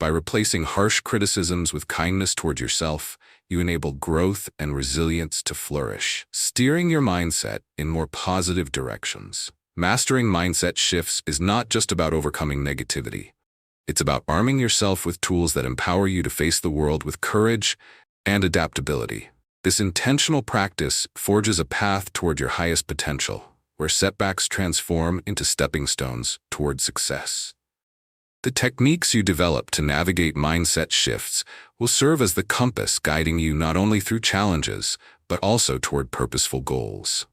By replacing harsh criticisms with kindness toward yourself, you enable growth and resilience to flourish, steering your mindset in more positive directions. Mastering mindset shifts is not just about overcoming negativity. It's about arming yourself with tools that empower you to face the world with courage and adaptability. This intentional practice forges a path toward your highest potential, where setbacks transform into stepping stones toward success. The techniques you develop to navigate mindset shifts will serve as the compass guiding you not only through challenges, but also toward purposeful goals.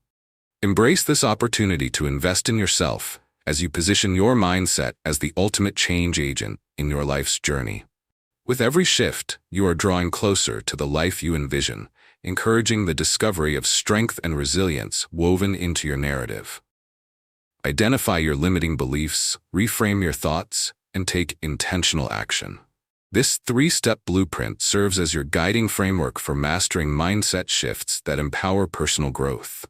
Embrace this opportunity to invest in yourself as you position your mindset as the ultimate change agent in your life's journey. With every shift, you are drawing closer to the life you envision, encouraging the discovery of strength and resilience woven into your narrative. Identify your limiting beliefs, reframe your thoughts, and take intentional action. This three-step blueprint serves as your guiding framework for mastering mindset shifts that empower personal growth.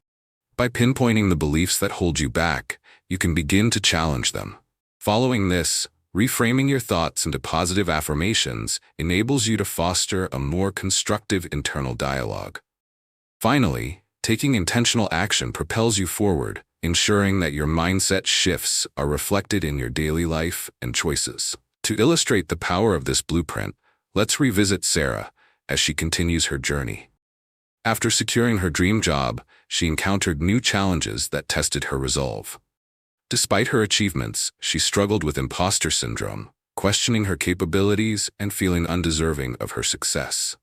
By pinpointing the beliefs that hold you back, you can begin to challenge them. Following this, reframing your thoughts into positive affirmations enables you to foster a more constructive internal dialogue. Finally, taking intentional action propels you forward, ensuring that your mindset shifts are reflected in your daily life and choices. To illustrate the power of this blueprint, let's revisit Sarah as she continues her journey. After securing her dream job, she encountered new challenges that tested her resolve. Despite her achievements, she struggled with imposter syndrome, questioning her capabilities and feeling undeserving of her success.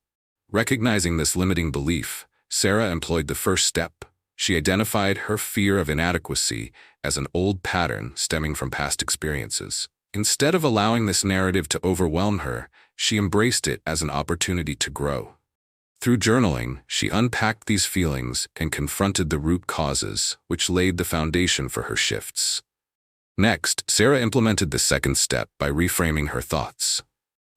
Recognizing this limiting belief, Sarah employed the first step. She identified her fear of inadequacy as an old pattern stemming from past experiences. Instead of allowing this narrative to overwhelm her, she embraced it as an opportunity to grow. Through journaling, she unpacked these feelings and confronted the root causes, which laid the foundation for her shifts. Next, Sarah implemented the second step by reframing her thoughts.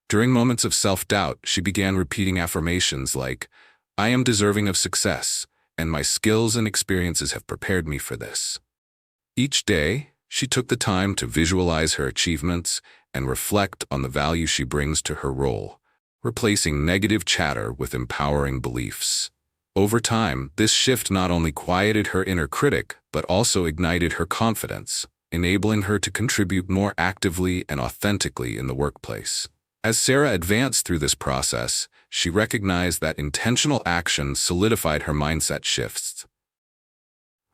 During moments of self-doubt, she began repeating affirmations like, "I am deserving of success, and my skills and experiences have prepared me for this." Each day, she took the time to visualize her achievements and reflect on the value she brings to her role, replacing negative chatter with empowering beliefs. Over time, this shift not only quieted her inner critic, but also ignited her confidence, enabling her to contribute more actively and authentically in the workplace. As Sarah advanced through this process, she recognized that intentional action solidified her mindset shifts.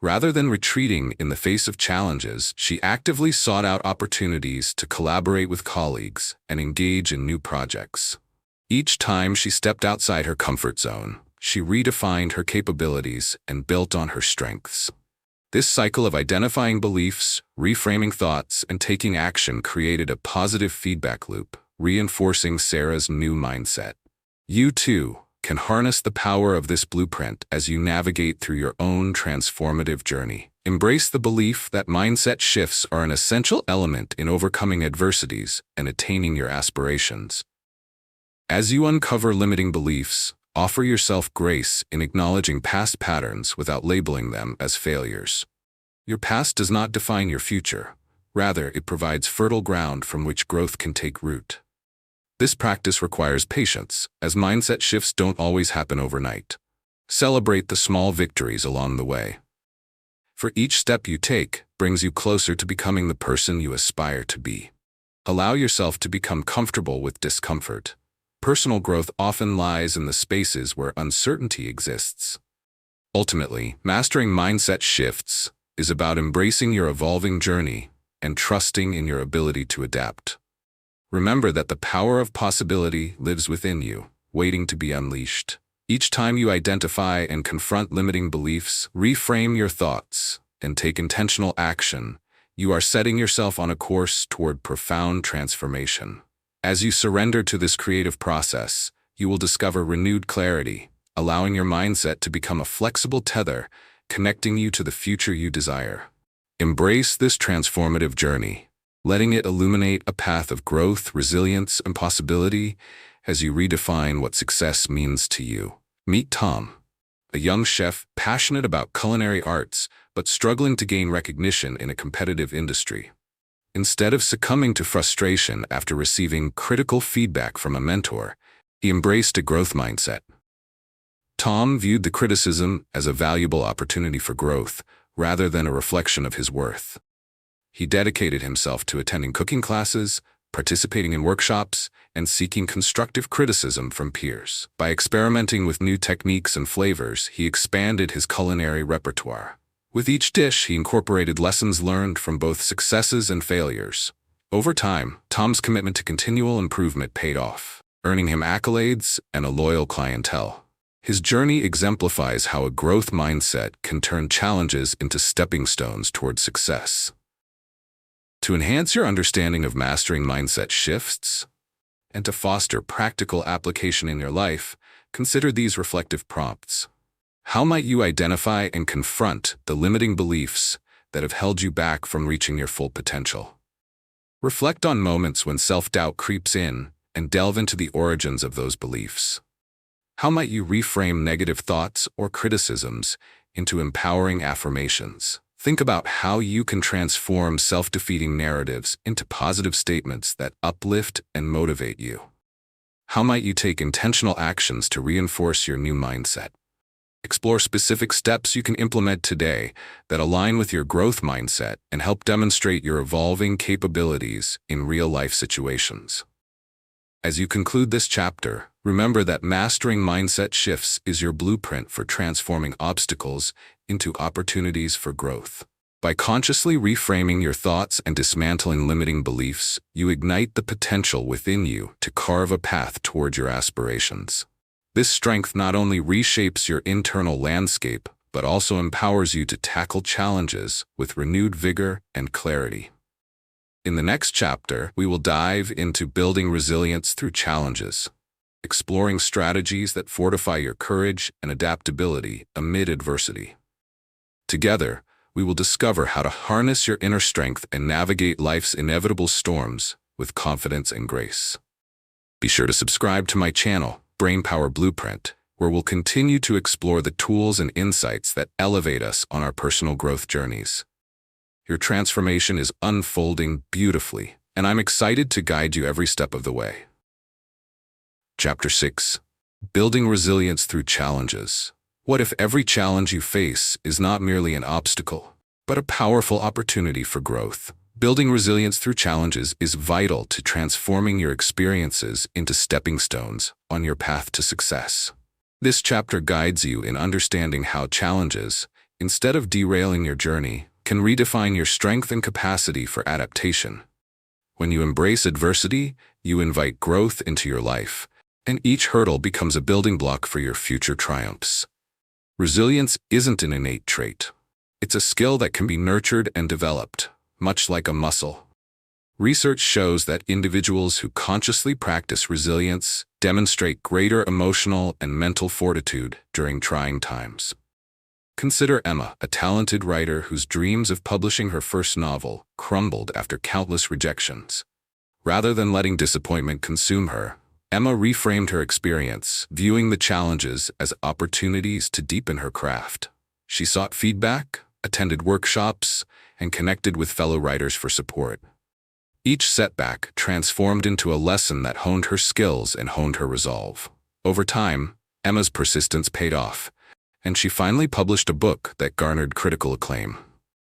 Rather than retreating in the face of challenges, she actively sought out opportunities to collaborate with colleagues and engage in new projects. Each time she stepped outside her comfort zone, she redefined her capabilities and built on her strengths. This cycle of identifying beliefs, reframing thoughts, and taking action created a positive feedback loop, reinforcing Sarah's new mindset. You, too, can harness the power of this blueprint as you navigate through your own transformative journey. Embrace the belief that mindset shifts are an essential element in overcoming adversities and attaining your aspirations. As you uncover limiting beliefs, offer yourself grace in acknowledging past patterns without labeling them as failures. Your past does not define your future. Rather, it provides fertile ground from which growth can take root. This practice requires patience, as mindset shifts don't always happen overnight. Celebrate the small victories along the way. For each step you take brings you closer to becoming the person you aspire to be. Allow yourself to become comfortable with discomfort. Personal growth often lies in the spaces where uncertainty exists. Ultimately, mastering mindset shifts is about embracing your evolving journey and trusting in your ability to adapt. Remember that the power of possibility lives within you, waiting to be unleashed. Each time you identify and confront limiting beliefs, reframe your thoughts, and take intentional action, you are setting yourself on a course toward profound transformation. As you surrender to this creative process, you will discover renewed clarity, allowing your mindset to become a flexible tether, connecting you to the future you desire. Embrace this transformative journey, letting it illuminate a path of growth, resilience, and possibility as you redefine what success means to you. Meet Tom, a young chef passionate about culinary arts but struggling to gain recognition in a competitive industry. Instead of succumbing to frustration after receiving critical feedback from a mentor, he embraced a growth mindset. Tom viewed the criticism as a valuable opportunity for growth rather than a reflection of his worth. He dedicated himself to attending cooking classes, participating in workshops, and seeking constructive criticism from peers. By experimenting with new techniques and flavors, he expanded his culinary repertoire. With each dish, he incorporated lessons learned from both successes and failures. Over time, Tom's commitment to continual improvement paid off, earning him accolades and a loyal clientele. His journey exemplifies how a growth mindset can turn challenges into stepping stones toward success. To enhance your understanding of mastering mindset shifts and to foster practical application in your life, consider these reflective prompts. How might you identify and confront the limiting beliefs that have held you back from reaching your full potential? Reflect on moments when self-doubt creeps in and delve into the origins of those beliefs. How might you reframe negative thoughts or criticisms into empowering affirmations? Think about how you can transform self-defeating narratives into positive statements that uplift and motivate you. How might you take intentional actions to reinforce your new mindset? Explore specific steps you can implement today that align with your growth mindset and help demonstrate your evolving capabilities in real-life situations. As you conclude this chapter, remember that mastering mindset shifts is your blueprint for transforming obstacles into opportunities for growth. By consciously reframing your thoughts and dismantling limiting beliefs, you ignite the potential within you to carve a path toward your aspirations. This strength not only reshapes your internal landscape, but also empowers you to tackle challenges with renewed vigor and clarity. In the next chapter, we will dive into building resilience through challenges, exploring strategies that fortify your courage and adaptability amid adversity. Together, we will discover how to harness your inner strength and navigate life's inevitable storms with confidence and grace. Be sure to subscribe to my channel, Brainpower Blueprint, where we'll continue to explore the tools and insights that elevate us on our personal growth journeys. Your transformation is unfolding beautifully, and I'm excited to guide you every step of the way. Chapter 6. Building Resilience Through Challenges. What if every challenge you face is not merely an obstacle, but a powerful opportunity for growth? Building resilience through challenges is vital to transforming your experiences into stepping stones on your path to success. This chapter guides you in understanding how challenges, instead of derailing your journey, can redefine your strength and capacity for adaptation. When you embrace adversity, you invite growth into your life, and each hurdle becomes a building block for your future triumphs. Resilience isn't an innate trait. It's a skill that can be nurtured and developed, much like a muscle. Research shows that individuals who consciously practice resilience demonstrate greater emotional and mental fortitude during trying times. Consider Emma, a talented writer whose dreams of publishing her first novel crumbled after countless rejections. Rather than letting disappointment consume her, Emma reframed her experience, viewing the challenges as opportunities to deepen her craft. She sought feedback, attended workshops, and connected with fellow writers for support. Each setback transformed into a lesson that honed her skills and honed her resolve. Over time, Emma's persistence paid off, and she finally published a book that garnered critical acclaim.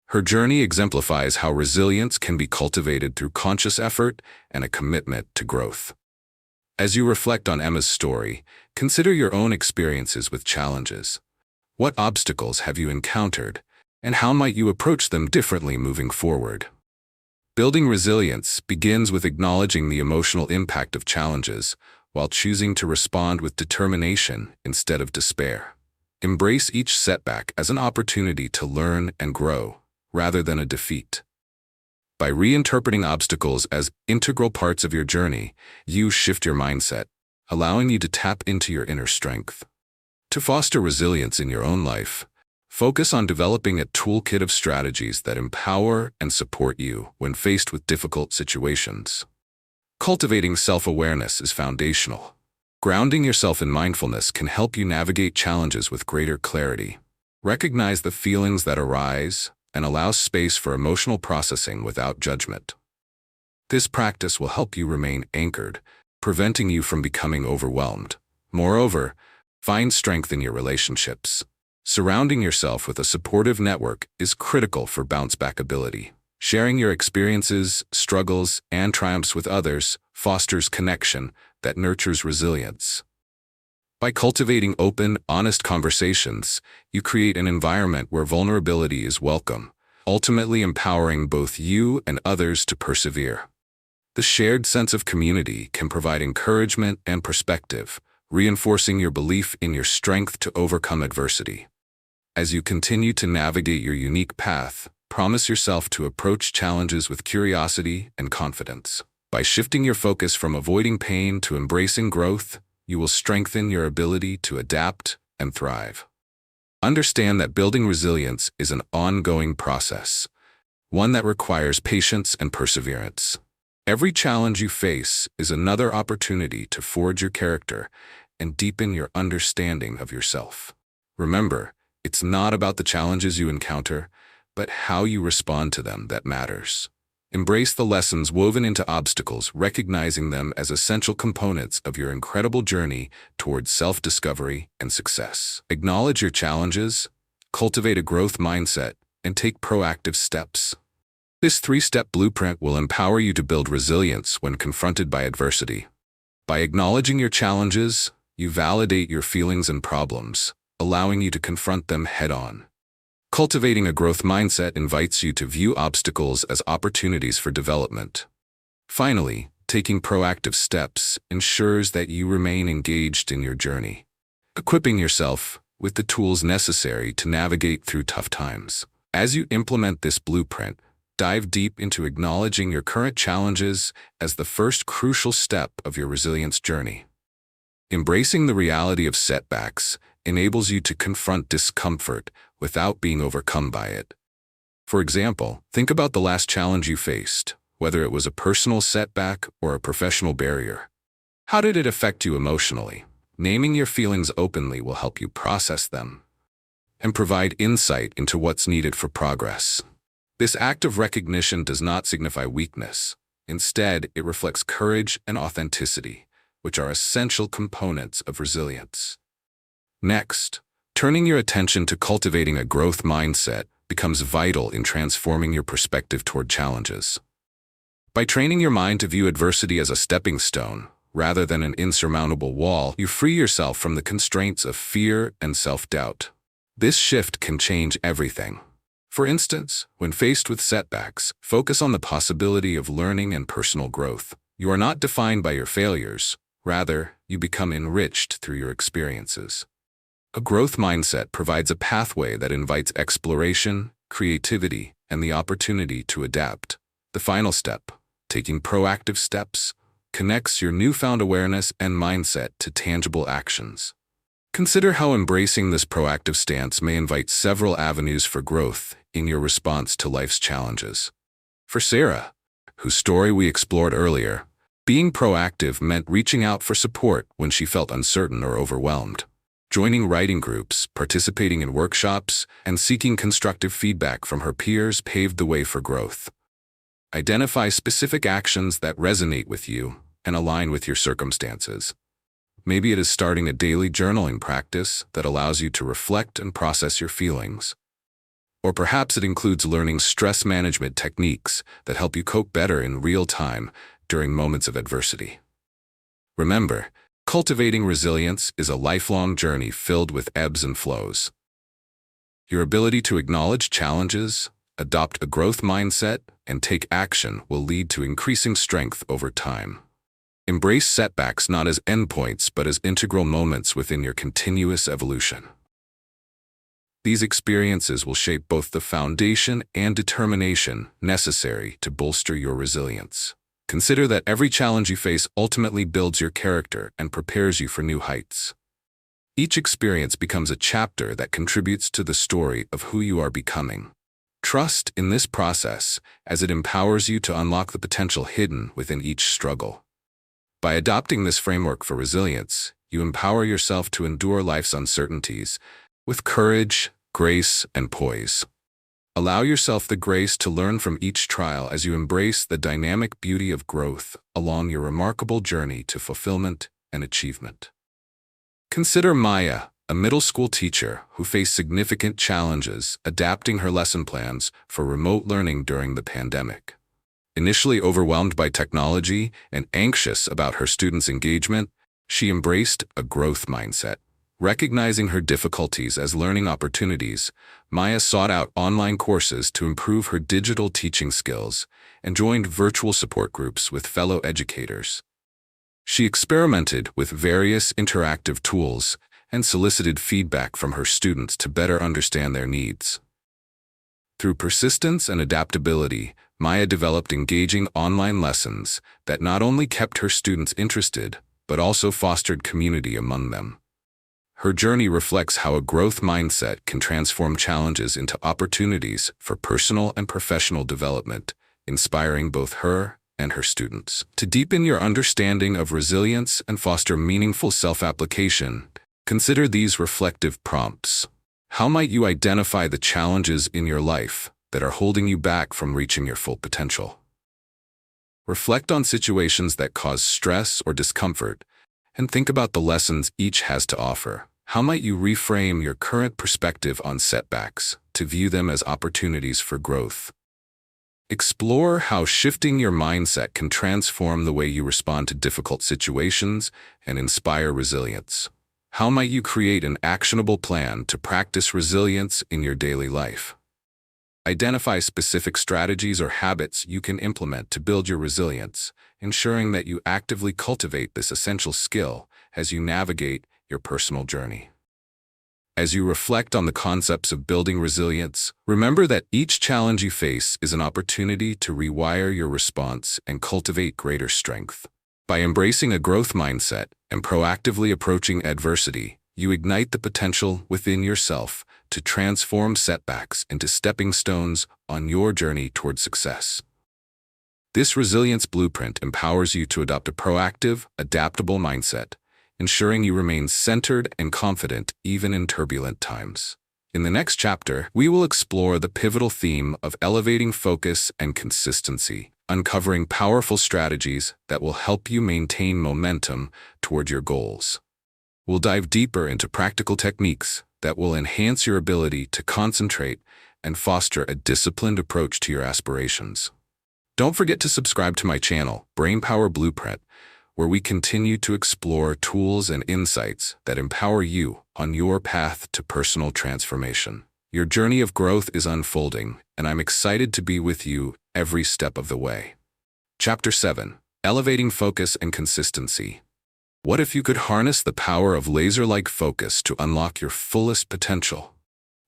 Her journey exemplifies how resilience can be cultivated through conscious effort and a commitment to growth. As you reflect on Emma's story, consider your own experiences with challenges. What obstacles have you encountered, and how might you approach them differently moving forward? Building resilience begins with acknowledging the emotional impact of challenges, while choosing to respond with determination instead of despair. Embrace each setback as an opportunity to learn and grow, rather than a defeat. By reinterpreting obstacles as integral parts of your journey, you shift your mindset, allowing you to tap into your inner strength. To foster resilience in your own life, focus on developing a toolkit of strategies that empower and support you when faced with difficult situations. Cultivating self-awareness is foundational. Grounding yourself in mindfulness can help you navigate challenges with greater clarity. Recognize the feelings that arise and allow space for emotional processing without judgment. This practice will help you remain anchored, preventing you from becoming overwhelmed. Moreover, find strength in your relationships. Surrounding yourself with a supportive network is critical for bounce-back ability. Sharing your experiences, struggles, and triumphs with others fosters connection that nurtures resilience. By cultivating open, honest conversations, you create an environment where vulnerability is welcome, ultimately empowering both you and others to persevere. The shared sense of community can provide encouragement and perspective, reinforcing your belief in your strength to overcome adversity. As you continue to navigate your unique path, promise yourself to approach challenges with curiosity and confidence. By shifting your focus from avoiding pain to embracing growth, you will strengthen your ability to adapt and thrive. Understand that building resilience is an ongoing process, one that requires patience and perseverance. Every challenge you face is another opportunity to forge your character and deepen your understanding of yourself. Remember, it's not about the challenges you encounter, but how you respond to them that matters. Embrace the lessons woven into obstacles, recognizing them as essential components of your incredible journey towards self-discovery and success. Acknowledge your challenges, cultivate a growth mindset, and take proactive steps. This 3-step blueprint will empower you to build resilience when confronted by adversity. By acknowledging your challenges, you validate your feelings and problems, allowing you to confront them head-on. Cultivating a growth mindset invites you to view obstacles as opportunities for development. Finally, taking proactive steps ensures that you remain engaged in your journey, equipping yourself with the tools necessary to navigate through tough times. As you implement this blueprint, dive deep into acknowledging your current challenges as the first crucial step of your resilience journey. Embracing the reality of setbacks enables you to confront discomfort without being overcome by it. For example, think about the last challenge you faced, whether it was a personal setback or a professional barrier. How did it affect you emotionally? Naming your feelings openly will help you process them and provide insight into what's needed for progress. This act of recognition does not signify weakness. Instead, it reflects courage and authenticity, which are essential components of resilience. Next, turning your attention to cultivating a growth mindset becomes vital in transforming your perspective toward challenges. By training your mind to view adversity as a stepping stone, rather than an insurmountable wall, you free yourself from the constraints of fear and self-doubt. This shift can change everything. For instance, when faced with setbacks, focus on the possibility of learning and personal growth. You are not defined by your failures. Rather, you become enriched through your experiences. A growth mindset provides a pathway that invites exploration, creativity, and the opportunity to adapt. The final step, taking proactive steps, connects your newfound awareness and mindset to tangible actions. Consider how embracing this proactive stance may invite several avenues for growth in your response to life's challenges. For Sarah, whose story we explored earlier, being proactive meant reaching out for support when she felt uncertain or overwhelmed. Joining writing groups, participating in workshops, and seeking constructive feedback from her peers paved the way for growth. Identify specific actions that resonate with you and align with your circumstances. Maybe it is starting a daily journaling practice that allows you to reflect and process your feelings. Or perhaps it includes learning stress management techniques that help you cope better in real time during moments of adversity. Remember, cultivating resilience is a lifelong journey filled with ebbs and flows. Your ability to acknowledge challenges, adopt a growth mindset, and take action will lead to increasing strength over time. Embrace setbacks not as endpoints but as integral moments within your continuous evolution. These experiences will shape both the foundation and determination necessary to bolster your resilience. Consider that every challenge you face ultimately builds your character and prepares you for new heights. Each experience becomes a chapter that contributes to the story of who you are becoming. Trust in this process as it empowers you to unlock the potential hidden within each struggle. By adopting this framework for resilience, you empower yourself to endure life's uncertainties with courage, grace, and poise. Allow yourself the grace to learn from each trial as you embrace the dynamic beauty of growth along your remarkable journey to fulfillment and achievement. Consider Maya, a middle school teacher who faced significant challenges adapting her lesson plans for remote learning during the pandemic. Initially overwhelmed by technology and anxious about her students' engagement, she embraced a growth mindset. Recognizing her difficulties as learning opportunities, Maya sought out online courses to improve her digital teaching skills and joined virtual support groups with fellow educators. She experimented with various interactive tools and solicited feedback from her students to better understand their needs. Through persistence and adaptability, Maya developed engaging online lessons that not only kept her students interested, but also fostered community among them. Her journey reflects how a growth mindset can transform challenges into opportunities for personal and professional development, inspiring both her and her students. To deepen your understanding of resilience and foster meaningful self-application, consider these reflective prompts. How might you identify the challenges in your life that are holding you back from reaching your full potential? Reflect on situations that cause stress or discomfort, and think about the lessons each has to offer. How might you reframe your current perspective on setbacks to view them as opportunities for growth? Explore how shifting your mindset can transform the way you respond to difficult situations and inspire resilience. How might you create an actionable plan to practice resilience in your daily life? Identify specific strategies or habits you can implement to build your resilience, ensuring that you actively cultivate this essential skill as you navigate your personal journey. As you reflect on the concepts of building resilience, remember that each challenge you face is an opportunity to rewire your response and cultivate greater strength. By embracing a growth mindset and proactively approaching adversity, you ignite the potential within yourself to transform setbacks into stepping stones on your journey toward success. This resilience blueprint empowers you to adopt a proactive, adaptable mindset, ensuring you remain centered and confident even in turbulent times. In the next chapter, we will explore the pivotal theme of elevating focus and consistency, uncovering powerful strategies that will help you maintain momentum toward your goals. We'll dive deeper into practical techniques that will enhance your ability to concentrate and foster a disciplined approach to your aspirations. Don't forget to subscribe to my channel, Brainpower Blueprint, where we continue to explore tools and insights that empower you on your path to personal transformation. Your journey of growth is unfolding, and I'm excited to be with you every step of the way. Chapter 7: Elevating Focus and Consistency. What if you could harness the power of laser-like focus to unlock your fullest potential?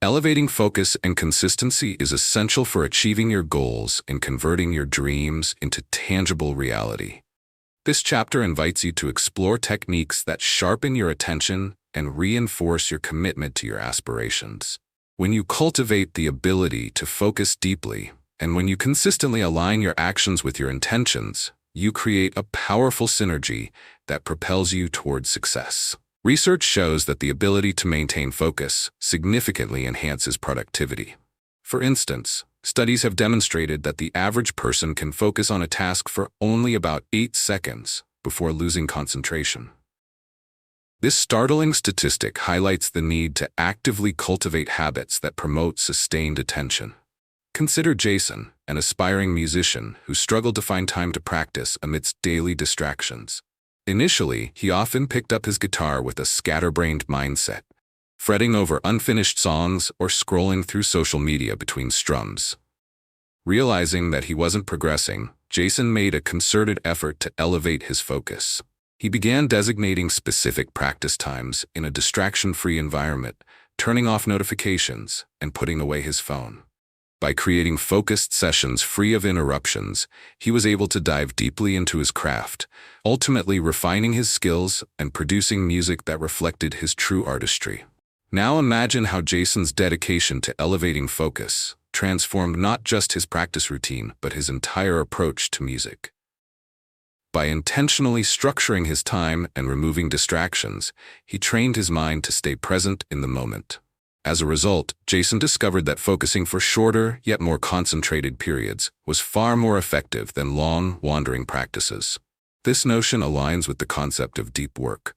Elevating focus and consistency is essential for achieving your goals and converting your dreams into tangible reality. This chapter invites you to explore techniques that sharpen your attention and reinforce your commitment to your aspirations. When you cultivate the ability to focus deeply, and when you consistently align your actions with your intentions, you create a powerful synergy that propels you towards success. Research shows that the ability to maintain focus significantly enhances productivity. For instance, studies have demonstrated that the average person can focus on a task for only about 8 seconds before losing concentration. This startling statistic highlights the need to actively cultivate habits that promote sustained attention. Consider Jason, an aspiring musician who struggled to find time to practice amidst daily distractions. Initially, he often picked up his guitar with a scatterbrained mindset, fretting over unfinished songs or scrolling through social media between strums. Realizing that he wasn't progressing, Jason made a concerted effort to elevate his focus. He began designating specific practice times in a distraction-free environment, turning off notifications and putting away his phone. By creating focused sessions free of interruptions, he was able to dive deeply into his craft, ultimately refining his skills and producing music that reflected his true artistry. Now imagine how Jason's dedication to elevating focus transformed not just his practice routine, but his entire approach to music. By intentionally structuring his time and removing distractions, he trained his mind to stay present in the moment. As a result, Jason discovered that focusing for shorter, yet more concentrated periods was far more effective than long, wandering practices. This notion aligns with the concept of deep work,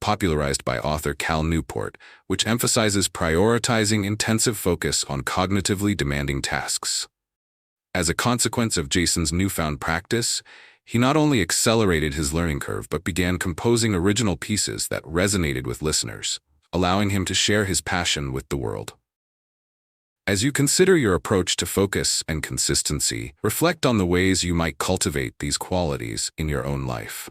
popularized by author Cal Newport, which emphasizes prioritizing intensive focus on cognitively demanding tasks. As a consequence of Jason's newfound practice, he not only accelerated his learning curve but began composing original pieces that resonated with listeners, allowing him to share his passion with the world. As you consider your approach to focus and consistency, reflect on the ways you might cultivate these qualities in your own life.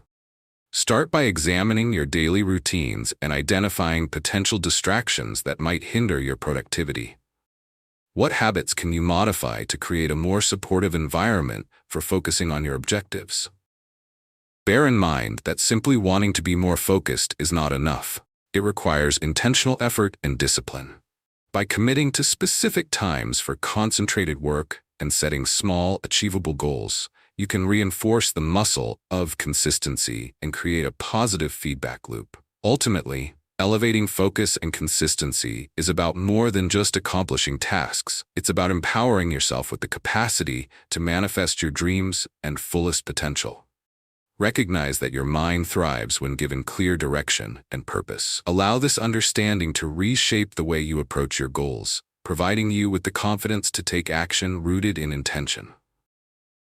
Start by examining your daily routines and identifying potential distractions that might hinder your productivity. What habits can you modify to create a more supportive environment for focusing on your objectives? Bear in mind that simply wanting to be more focused is not enough. It requires intentional effort and discipline. By committing to specific times for concentrated work and setting small, achievable goals, you can reinforce the muscle of consistency and create a positive feedback loop. Ultimately, elevating focus and consistency is about more than just accomplishing tasks. It's about empowering yourself with the capacity to manifest your dreams and fullest potential. Recognize that your mind thrives when given clear direction and purpose. Allow this understanding to reshape the way you approach your goals, providing you with the confidence to take action rooted in intention.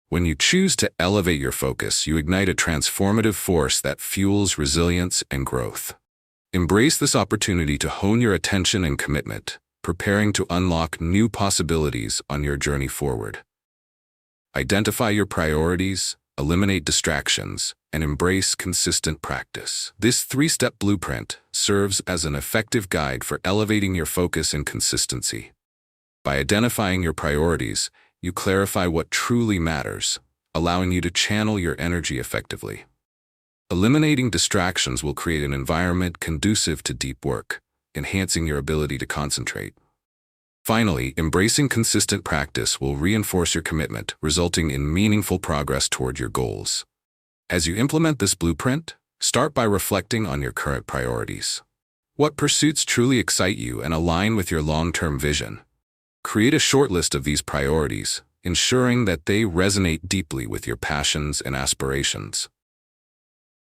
When you choose to elevate your focus, you ignite a transformative force that fuels resilience and growth. Embrace this opportunity to hone your attention and commitment, preparing to unlock new possibilities on your journey forward. Identify your priorities, eliminate distractions, and embrace consistent practice. This three-step blueprint serves as an effective guide for elevating your focus and consistency. By identifying your priorities, you clarify what truly matters, allowing you to channel your energy effectively. Eliminating distractions will create an environment conducive to deep work, enhancing your ability to concentrate. Finally, embracing consistent practice will reinforce your commitment, resulting in meaningful progress toward your goals. As you implement this blueprint, start by reflecting on your current priorities. What pursuits truly excite you and align with your long-term vision? Create a short list of these priorities, ensuring that they resonate deeply with your passions and aspirations.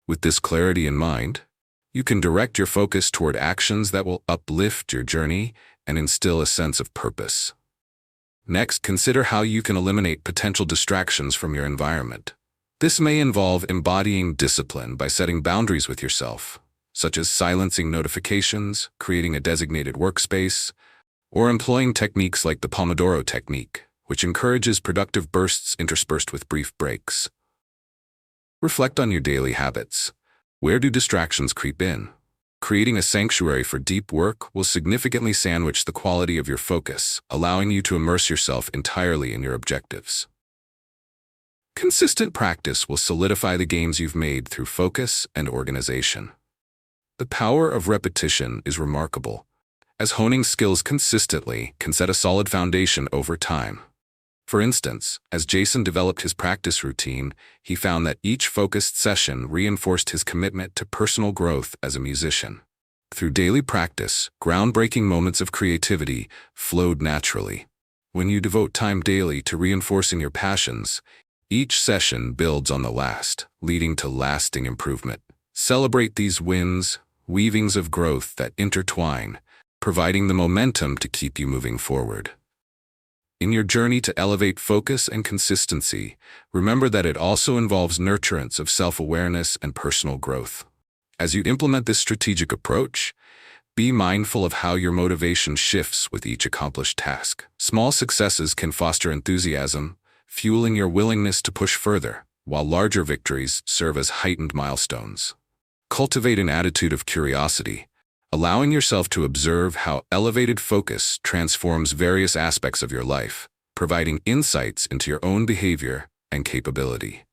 With this clarity in mind, you can direct your focus toward actions that will uplift your journey and instill a sense of purpose. Next, consider how you can eliminate potential distractions from your environment. This may involve embodying discipline by setting boundaries with yourself, such as silencing notifications, creating a designated workspace, or employing techniques like the Pomodoro technique, which encourages productive bursts interspersed with brief breaks. Reflect on your daily habits. Where do distractions creep in? Creating a sanctuary for deep work will significantly sandwich the quality of your focus, allowing you to immerse yourself entirely in your objectives. Consistent practice will solidify the gains you've made through focus and organization. The power of repetition is remarkable, as honing skills consistently can set a solid foundation over time. For instance, as Jason developed his practice routine, he found that each focused session reinforced his commitment to personal growth as a musician. Through daily practice, groundbreaking moments of creativity flowed naturally. When you devote time daily to reinforcing your passions, each session builds on the last, leading to lasting improvement. Celebrate these wins, weavings of growth that intertwine, providing the momentum to keep you moving forward. In your journey to elevate focus and consistency, remember that it also involves nurturance of self-awareness and personal growth. As you implement this strategic approach, be mindful of how your motivation shifts with each accomplished task. Small successes can foster enthusiasm, fueling your willingness to push further, while larger victories serve as heightened milestones. Cultivate an attitude of curiosity, allowing yourself to observe how elevated focus transforms various aspects of your life, providing insights into your own behavior and capability.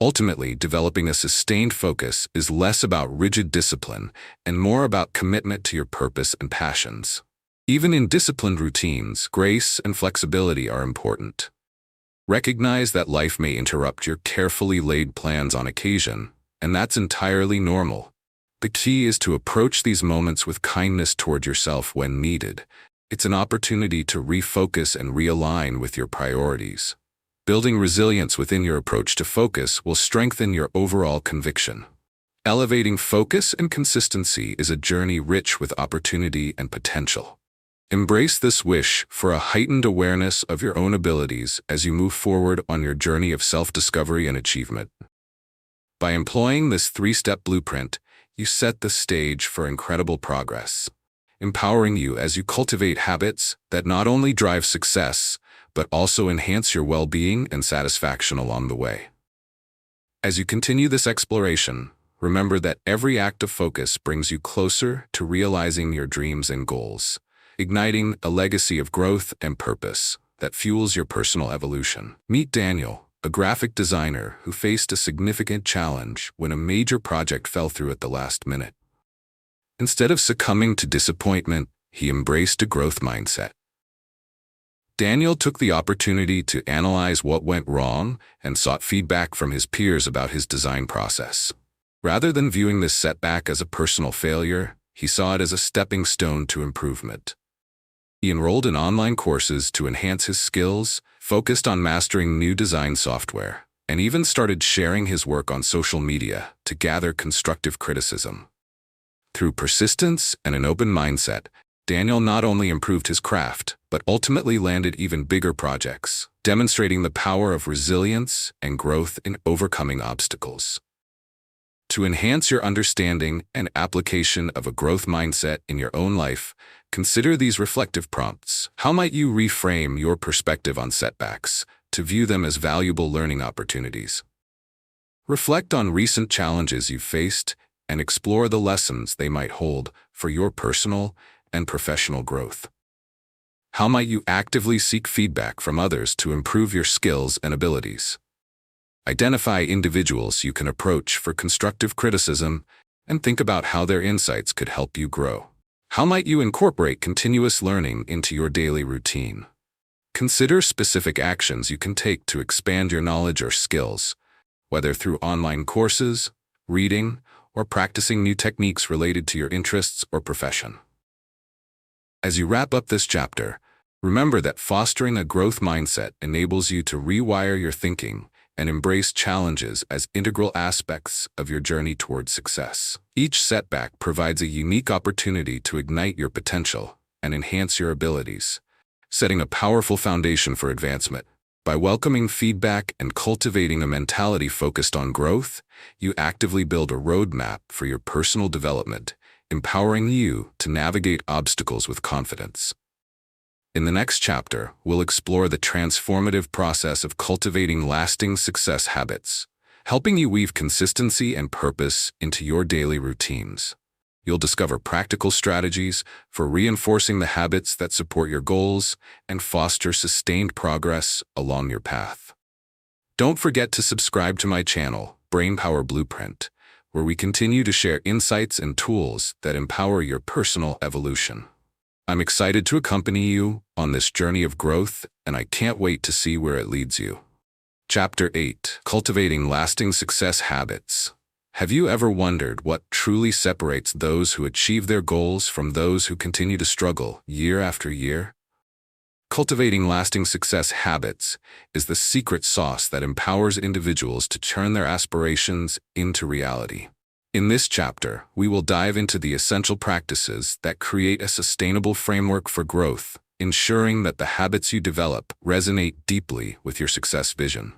Ultimately, developing a sustained focus is less about rigid discipline and more about commitment to your purpose and passions. Even in disciplined routines, grace and flexibility are important. Recognize that life may interrupt your carefully laid plans on occasion, and that's entirely normal. The key is to approach these moments with kindness toward yourself when needed. It's an opportunity to refocus and realign with your priorities. Building resilience within your approach to focus will strengthen your overall conviction. Elevating focus and consistency is a journey rich with opportunity and potential. Embrace this wish for a heightened awareness of your own abilities as you move forward on your journey of self-discovery and achievement. By employing this three-step blueprint, you set the stage for incredible progress, empowering you as you cultivate habits that not only drive success, but also enhance your well-being and satisfaction along the way. As you continue this exploration, remember that every act of focus brings you closer to realizing your dreams and goals, igniting a legacy of growth and purpose that fuels your personal evolution. Meet Daniel, a graphic designer who faced a significant challenge when a major project fell through at the last minute. Instead of succumbing to disappointment, he embraced a growth mindset. Daniel took the opportunity to analyze what went wrong and sought feedback from his peers about his design process. Rather than viewing this setback as a personal failure, he saw it as a stepping stone to improvement. He enrolled in online courses to enhance his skills, focused on mastering new design software, and even started sharing his work on social media to gather constructive criticism. Through persistence and an open mindset, Daniel not only improved his craft, but ultimately landed even bigger projects, demonstrating the power of resilience and growth in overcoming obstacles. To enhance your understanding and application of a growth mindset in your own life, consider these reflective prompts. How might you reframe your perspective on setbacks to view them as valuable learning opportunities? Reflect on recent challenges you've faced and explore the lessons they might hold for your personal and professional growth. How might you actively seek feedback from others to improve your skills and abilities? Identify individuals you can approach for constructive criticism and think about how their insights could help you grow. How might you incorporate continuous learning into your daily routine? Consider specific actions you can take to expand your knowledge or skills, whether through online courses, reading, or practicing new techniques related to your interests or profession. As you wrap up this chapter, remember that fostering a growth mindset enables you to rewire your thinking and embrace challenges as integral aspects of your journey towards success. Each setback provides a unique opportunity to ignite your potential and enhance your abilities, setting a powerful foundation for advancement. By welcoming feedback and cultivating a mentality focused on growth, you actively build a roadmap for your personal development, empowering you to navigate obstacles with confidence. In the next chapter, we'll explore the transformative process of cultivating lasting success habits, helping you weave consistency and purpose into your daily routines. You'll discover practical strategies for reinforcing the habits that support your goals and foster sustained progress along your path. Don't forget to subscribe to my channel, Brainpower Blueprint, where we continue to share insights and tools that empower your personal evolution. I'm excited to accompany you on this journey of growth, and I can't wait to see where it leads you. Chapter 8: Cultivating Lasting Success Habits. Have you ever wondered what truly separates those who achieve their goals from those who continue to struggle year after year? Cultivating lasting success habits is the secret sauce that empowers individuals to turn their aspirations into reality. In this chapter, we will dive into the essential practices that create a sustainable framework for growth, ensuring that the habits you develop resonate deeply with your success vision.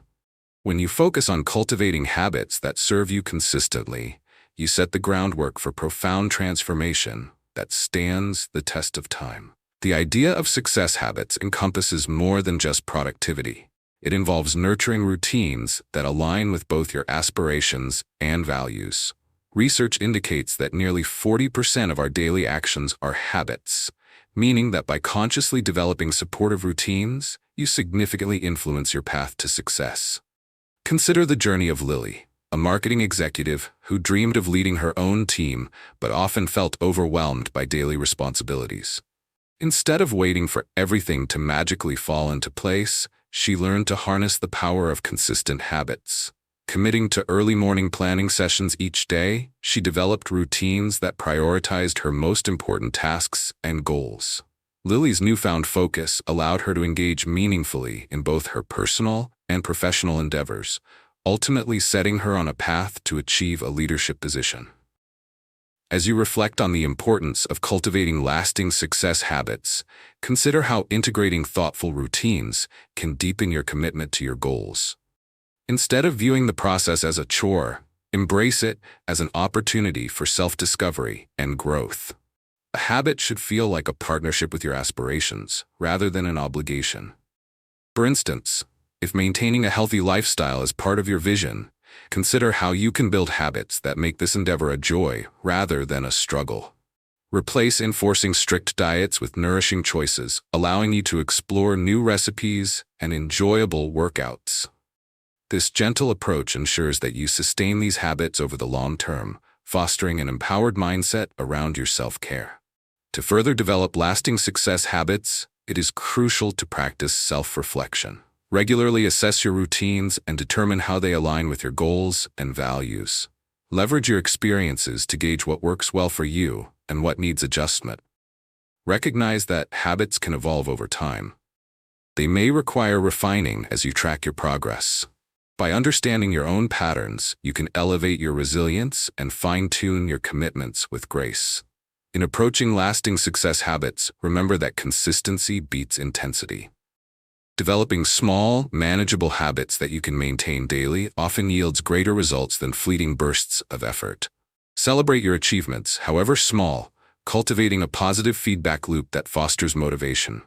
When you focus on cultivating habits that serve you consistently, you set the groundwork for profound transformation that stands the test of time. The idea of success habits encompasses more than just productivity. It involves nurturing routines that align with both your aspirations and values. Research indicates that nearly 40% of our daily actions are habits, meaning that by consciously developing supportive routines, you significantly influence your path to success. Consider the journey of Lily, a marketing executive who dreamed of leading her own team but often felt overwhelmed by daily responsibilities. Instead of waiting for everything to magically fall into place, she learned to harness the power of consistent habits. Committing to early morning planning sessions each day, she developed routines that prioritized her most important tasks and goals. Lily's newfound focus allowed her to engage meaningfully in both her personal and professional endeavors, ultimately setting her on a path to achieve a leadership position. As you reflect on the importance of cultivating lasting success habits, consider how integrating thoughtful routines can deepen your commitment to your goals. Instead of viewing the process as a chore, embrace it as an opportunity for self-discovery and growth. A habit should feel like a partnership with your aspirations, rather than an obligation. For instance, if maintaining a healthy lifestyle is part of your vision, consider how you can build habits that make this endeavor a joy rather than a struggle. Replace enforcing strict diets with nourishing choices, allowing you to explore new recipes and enjoyable workouts. This gentle approach ensures that you sustain these habits over the long term, fostering an empowered mindset around your self-care. To further develop lasting success habits, it is crucial to practice self-reflection. Regularly assess your routines and determine how they align with your goals and values. Leverage your experiences to gauge what works well for you and what needs adjustment. Recognize that habits can evolve over time. They may require refining as you track your progress. By understanding your own patterns, you can elevate your resilience and fine-tune your commitments with grace. In approaching lasting success habits, remember that consistency beats intensity. Developing small, manageable habits that you can maintain daily often yields greater results than fleeting bursts of effort. Celebrate your achievements, however small, cultivating a positive feedback loop that fosters motivation.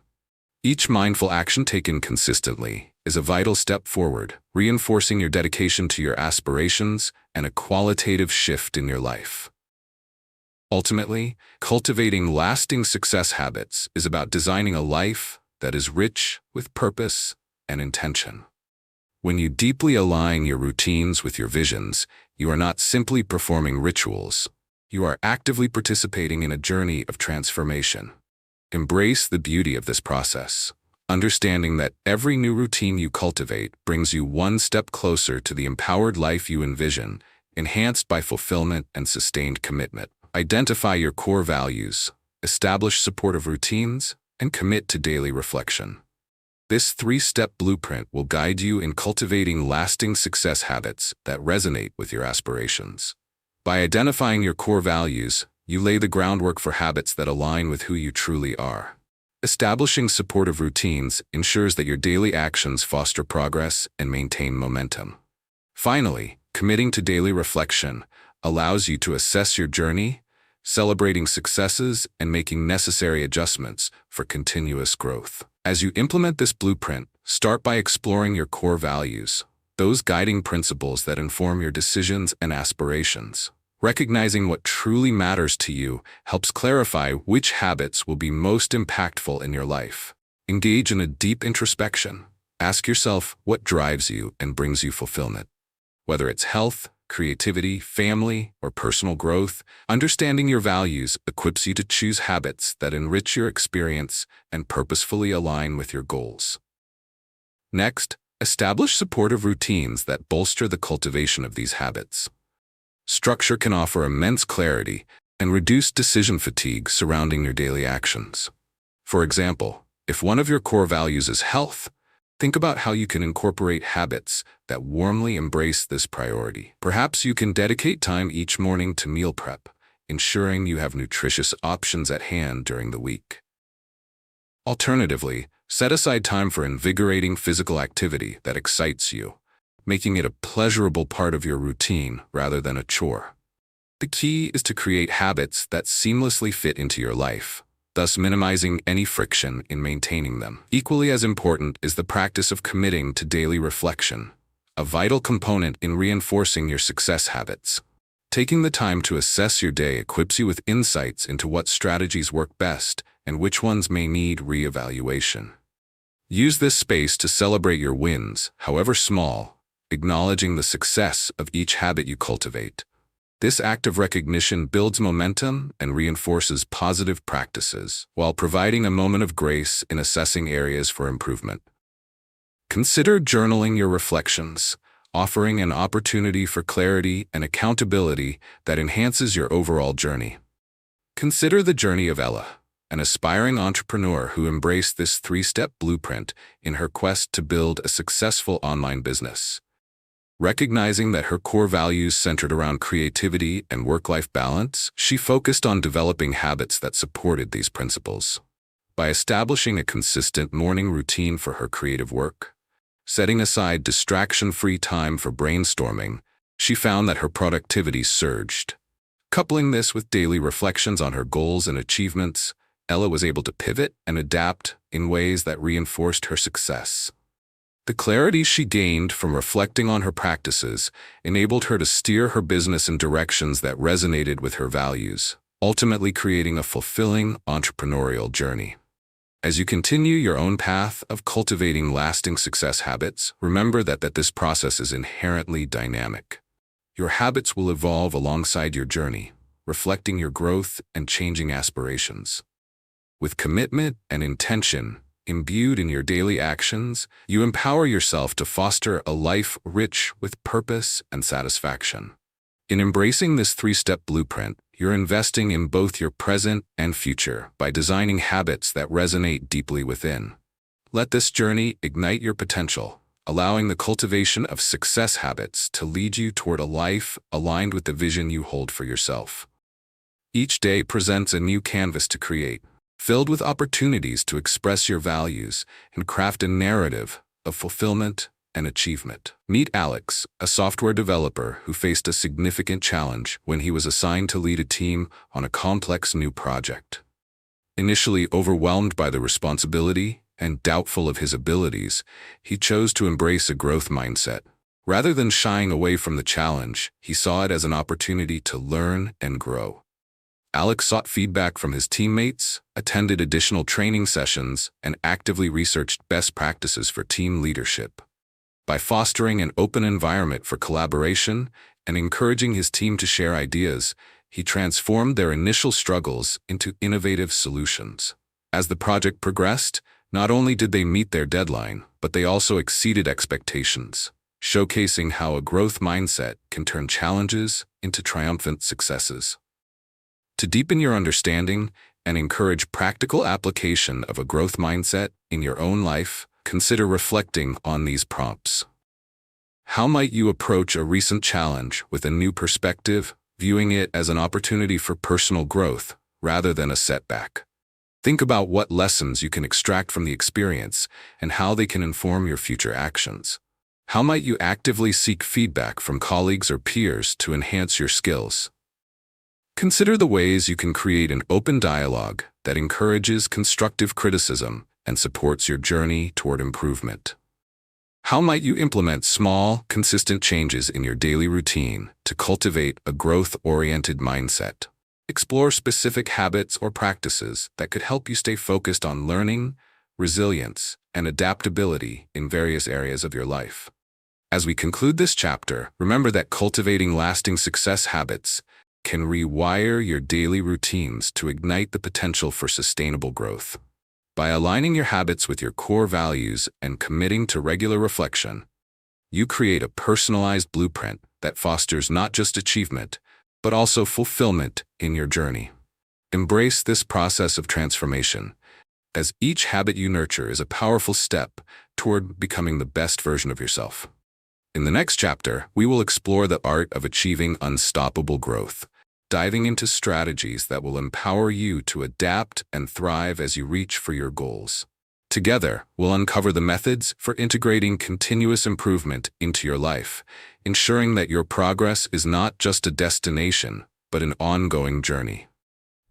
Each mindful action taken consistently is a vital step forward, reinforcing your dedication to your aspirations and a qualitative shift in your life. Ultimately, cultivating lasting success habits is about designing a life that is rich with purpose and intention. When you deeply align your routines with your visions, you are not simply performing rituals. You are actively participating in a journey of transformation. Embrace the beauty of this process, understanding that every new routine you cultivate brings you one step closer to the empowered life you envision, enhanced by fulfillment and sustained commitment. Identify your core values, establish supportive routines, and commit to daily reflection. This three-step blueprint will guide you in cultivating lasting success habits that resonate with your aspirations. By identifying your core values, you lay the groundwork for habits that align with who you truly are. Establishing supportive routines ensures that your daily actions foster progress and maintain momentum. Finally, committing to daily reflection allows you to assess your journey, celebrating successes and making necessary adjustments for continuous growth. As you implement this blueprint, start by exploring your core values, those guiding principles that inform your decisions and aspirations. Recognizing what truly matters to you helps clarify which habits will be most impactful in your life. Engage in a deep introspection. Ask yourself what drives you and brings you fulfillment. Whether it's health, creativity, family, or personal growth, understanding your values equips you to choose habits that enrich your experience and purposefully align with your goals. Next, establish supportive routines that bolster the cultivation of these habits. Structure can offer immense clarity and reduce decision fatigue surrounding your daily actions. For example, if one of your core values is health, think about how you can incorporate habits that warmly embrace this priority. Perhaps you can dedicate time each morning to meal prep, ensuring you have nutritious options at hand during the week. Alternatively, set aside time for invigorating physical activity that excites you, making it a pleasurable part of your routine rather than a chore. The key is to create habits that seamlessly fit into your life, thus minimizing any friction in maintaining them. Equally as important is the practice of committing to daily reflection, a vital component in reinforcing your success habits. Taking the time to assess your day equips you with insights into what strategies work best and which ones may need reevaluation. Use this space to celebrate your wins, however small, acknowledging the success of each habit you cultivate. This act of recognition builds momentum and reinforces positive practices, while providing a moment of grace in assessing areas for improvement. Consider journaling your reflections, offering an opportunity for clarity and accountability that enhances your overall journey. Consider the journey of Ella, an aspiring entrepreneur who embraced this three-step blueprint in her quest to build a successful online business. Recognizing that her core values centered around creativity and work-life balance, she focused on developing habits that supported these principles. By establishing a consistent morning routine for her creative work, setting aside distraction-free time for brainstorming, she found that her productivity surged. Coupling this with daily reflections on her goals and achievements, Ella was able to pivot and adapt in ways that reinforced her success. The clarity she gained from reflecting on her practices enabled her to steer her business in directions that resonated with her values, ultimately creating a fulfilling entrepreneurial journey. As you continue your own path of cultivating lasting success habits, remember that this process is inherently dynamic. Your habits will evolve alongside your journey, reflecting your growth and changing aspirations. With commitment and intention imbued in your daily actions, you empower yourself to foster a life rich with purpose and satisfaction. In embracing this three-step blueprint, you're investing in both your present and future by designing habits that resonate deeply within. Let this journey ignite your potential, allowing the cultivation of success habits to lead you toward a life aligned with the vision you hold for yourself. Each day presents a new canvas to create, filled with opportunities to express your values and craft a narrative of fulfillment and achievement. Meet Alex, a software developer who faced a significant challenge when he was assigned to lead a team on a complex new project. Initially overwhelmed by the responsibility and doubtful of his abilities, he chose to embrace a growth mindset. Rather than shying away from the challenge, he saw it as an opportunity to learn and grow. Alex sought feedback from his teammates, attended additional training sessions, and actively researched best practices for team leadership. By fostering an open environment for collaboration and encouraging his team to share ideas, he transformed their initial struggles into innovative solutions. As the project progressed, not only did they meet their deadline, but they also exceeded expectations, showcasing how a growth mindset can turn challenges into triumphant successes. To deepen your understanding and encourage practical application of a growth mindset in your own life, consider reflecting on these prompts. How might you approach a recent challenge with a new perspective, viewing it as an opportunity for personal growth rather than a setback? Think about what lessons you can extract from the experience and how they can inform your future actions. How might you actively seek feedback from colleagues or peers to enhance your skills? Consider the ways you can create an open dialogue that encourages constructive criticism and supports your journey toward improvement. How might you implement small, consistent changes in your daily routine to cultivate a growth-oriented mindset? Explore specific habits or practices that could help you stay focused on learning, resilience, and adaptability in various areas of your life. As we conclude this chapter, remember that cultivating lasting success habits can rewire your daily routines to ignite the potential for sustainable growth. By aligning your habits with your core values and committing to regular reflection, you create a personalized blueprint that fosters not just achievement, but also fulfillment in your journey. Embrace this process of transformation, as each habit you nurture is a powerful step toward becoming the best version of yourself. In the next chapter, we will explore the art of achieving unstoppable growth, diving into strategies that will empower you to adapt and thrive as you reach for your goals. Together, we'll uncover the methods for integrating continuous improvement into your life, ensuring that your progress is not just a destination, but an ongoing journey.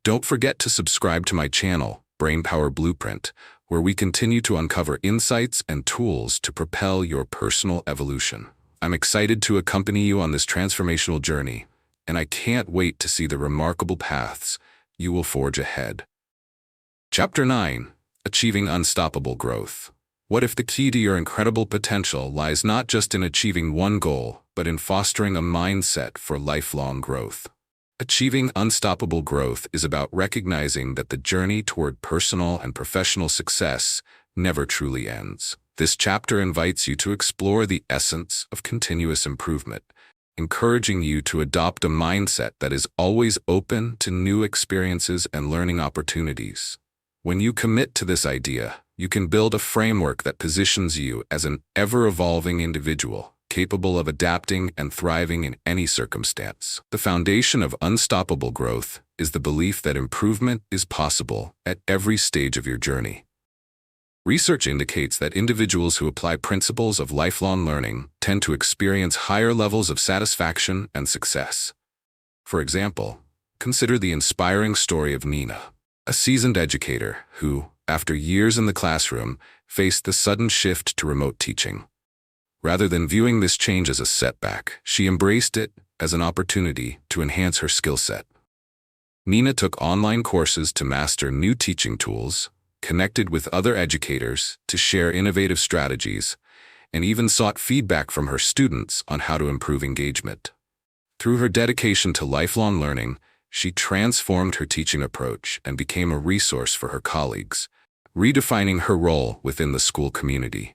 Don't forget to subscribe to my channel, Brainpower Blueprint, where we continue to uncover insights and tools to propel your personal evolution. I'm excited to accompany you on this transformational journey, and I can't wait to see the remarkable paths you will forge ahead. Chapter 9. Achieving Unstoppable Growth. What if the key to your incredible potential lies not just in achieving one goal, but in fostering a mindset for lifelong growth? Achieving unstoppable growth is about recognizing that the journey toward personal and professional success never truly ends. This chapter invites you to explore the essence of continuous improvement, encouraging you to adopt a mindset that is always open to new experiences and learning opportunities. When you commit to this idea, you can build a framework that positions you as an ever-evolving individual, capable of adapting and thriving in any circumstance. The foundation of unstoppable growth is the belief that improvement is possible at every stage of your journey. Research indicates that individuals who apply principles of lifelong learning tend to experience higher levels of satisfaction and success. For example, consider the inspiring story of Nina, a seasoned educator who, after years in the classroom, faced the sudden shift to remote teaching. Rather than viewing this change as a setback, she embraced it as an opportunity to enhance her skill set. Nina took online courses to master new teaching tools, connected with other educators to share innovative strategies, and even sought feedback from her students on how to improve engagement. Through her dedication to lifelong learning, she transformed her teaching approach and became a resource for her colleagues, redefining her role within the school community.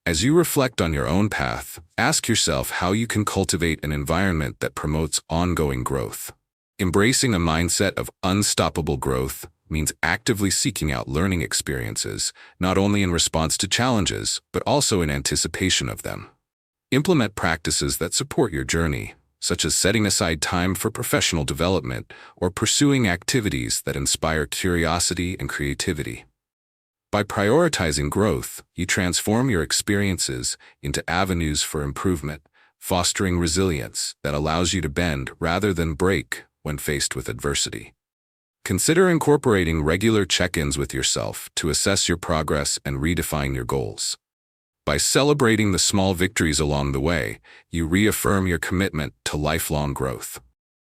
As you reflect on your own path, ask yourself how you can cultivate an environment that promotes ongoing growth. Embracing a mindset of unstoppable growth means actively seeking out learning experiences, not only in response to challenges, but also in anticipation of them. Implement practices that support your journey, such as setting aside time for professional development or pursuing activities that inspire curiosity and creativity. By prioritizing growth, you transform your experiences into avenues for improvement, fostering resilience that allows you to bend rather than break when faced with adversity. Consider incorporating regular check-ins with yourself to assess your progress and redefine your goals. By celebrating the small victories along the way, you reaffirm your commitment to lifelong growth.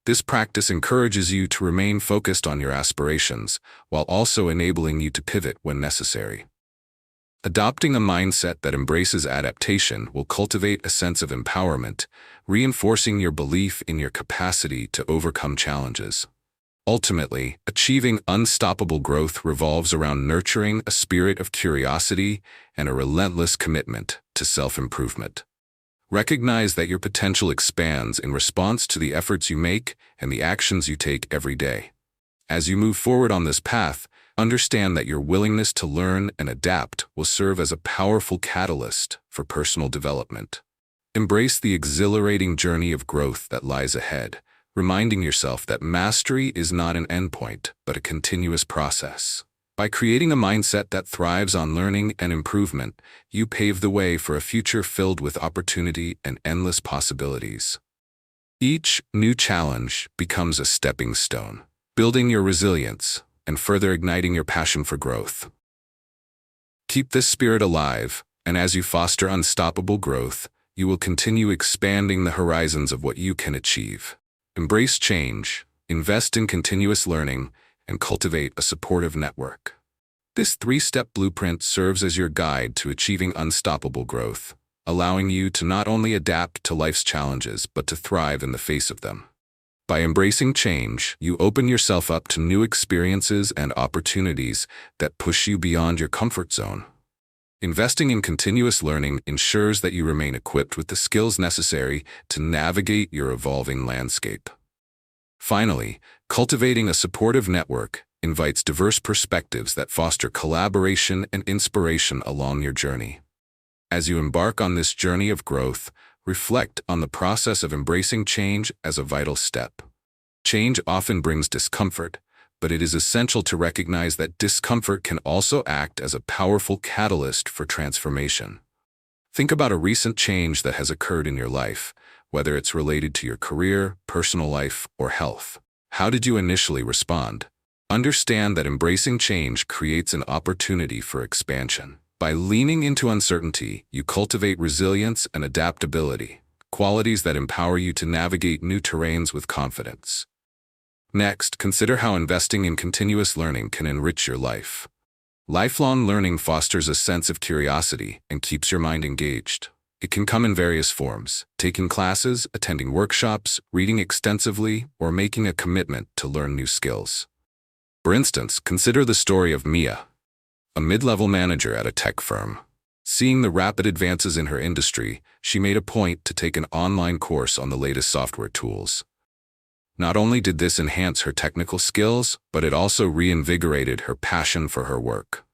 This practice encourages you to remain focused on your aspirations, while also enabling you to pivot when necessary. Adopting a mindset that embraces adaptation will cultivate a sense of empowerment, reinforcing your belief in your capacity to overcome challenges. Ultimately, achieving unstoppable growth revolves around nurturing a spirit of curiosity and a relentless commitment to self-improvement. Recognize that your potential expands in response to the efforts you make and the actions you take every day. As you move forward on this path, understand that your willingness to learn and adapt will serve as a powerful catalyst for personal development. Embrace the exhilarating journey of growth that lies ahead, reminding yourself that mastery is not an endpoint, but a continuous process. By creating a mindset that thrives on learning and improvement, you pave the way for a future filled with opportunity and endless possibilities. Each new challenge becomes a stepping stone, building your resilience and further igniting your passion for growth. Keep this spirit alive, and as you foster unstoppable growth, you will continue expanding the horizons of what you can achieve. Embrace change, invest in continuous learning, and cultivate a supportive network. This three-step blueprint serves as your guide to achieving unstoppable growth, allowing you to not only adapt to life's challenges but to thrive in the face of them. By embracing change, you open yourself up to new experiences and opportunities that push you beyond your comfort zone. Investing in continuous learning ensures that you remain equipped with the skills necessary to navigate your evolving landscape. Finally, cultivating a supportive network invites diverse perspectives that foster collaboration and inspiration along your journey. As you embark on this journey of growth, reflect on the process of embracing change as a vital step. Change often brings discomfort, but it is essential to recognize that discomfort can also act as a powerful catalyst for transformation. Think about a recent change that has occurred in your life, whether it's related to your career, personal life, or health. How did you initially respond? Understand that embracing change creates an opportunity for expansion. By leaning into uncertainty, you cultivate resilience and adaptability, qualities that empower you to navigate new terrains with confidence. Next, consider how investing in continuous learning can enrich your life. Lifelong learning fosters a sense of curiosity and keeps your mind engaged. It can come in various forms: taking classes, attending workshops, reading extensively, or making a commitment to learn new skills. For instance, consider the story of Mia, a mid-level manager at a tech firm. Seeing the rapid advances in her industry, she made a point to take an online course on the latest software tools. Not only did this enhance her technical skills, but it also reinvigorated her passion for her work.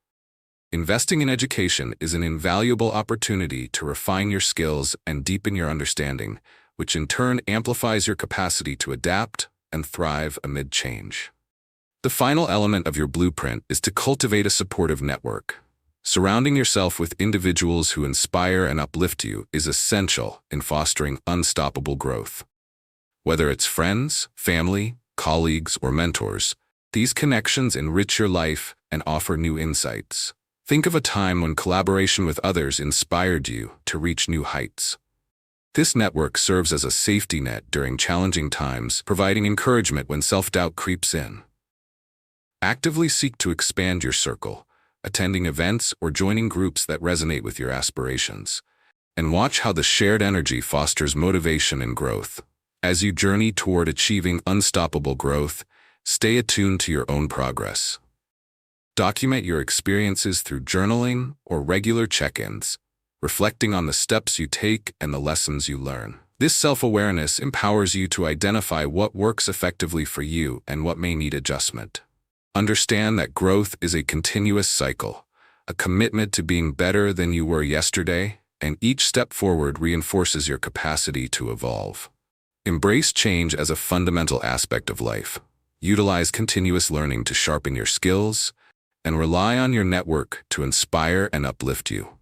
Investing in education is an invaluable opportunity to refine your skills and deepen your understanding, which in turn amplifies your capacity to adapt and thrive amid change. The final element of your blueprint is to cultivate a supportive network. Surrounding yourself with individuals who inspire and uplift you is essential in fostering unstoppable growth. Whether it's friends, family, colleagues, or mentors, these connections enrich your life and offer new insights. Think of a time when collaboration with others inspired you to reach new heights. This network serves as a safety net during challenging times, providing encouragement when self-doubt creeps in. Actively seek to expand your circle, attending events or joining groups that resonate with your aspirations, and watch how the shared energy fosters motivation and growth. As you journey toward achieving unstoppable growth, stay attuned to your own progress. Document your experiences through journaling or regular check-ins, reflecting on the steps you take and the lessons you learn. This self-awareness empowers you to identify what works effectively for you and what may need adjustment. Understand that growth is a continuous cycle, a commitment to being better than you were yesterday, and each step forward reinforces your capacity to evolve. Embrace change as a fundamental aspect of life. Utilize continuous learning to sharpen your skills, and rely on your network to inspire and uplift you.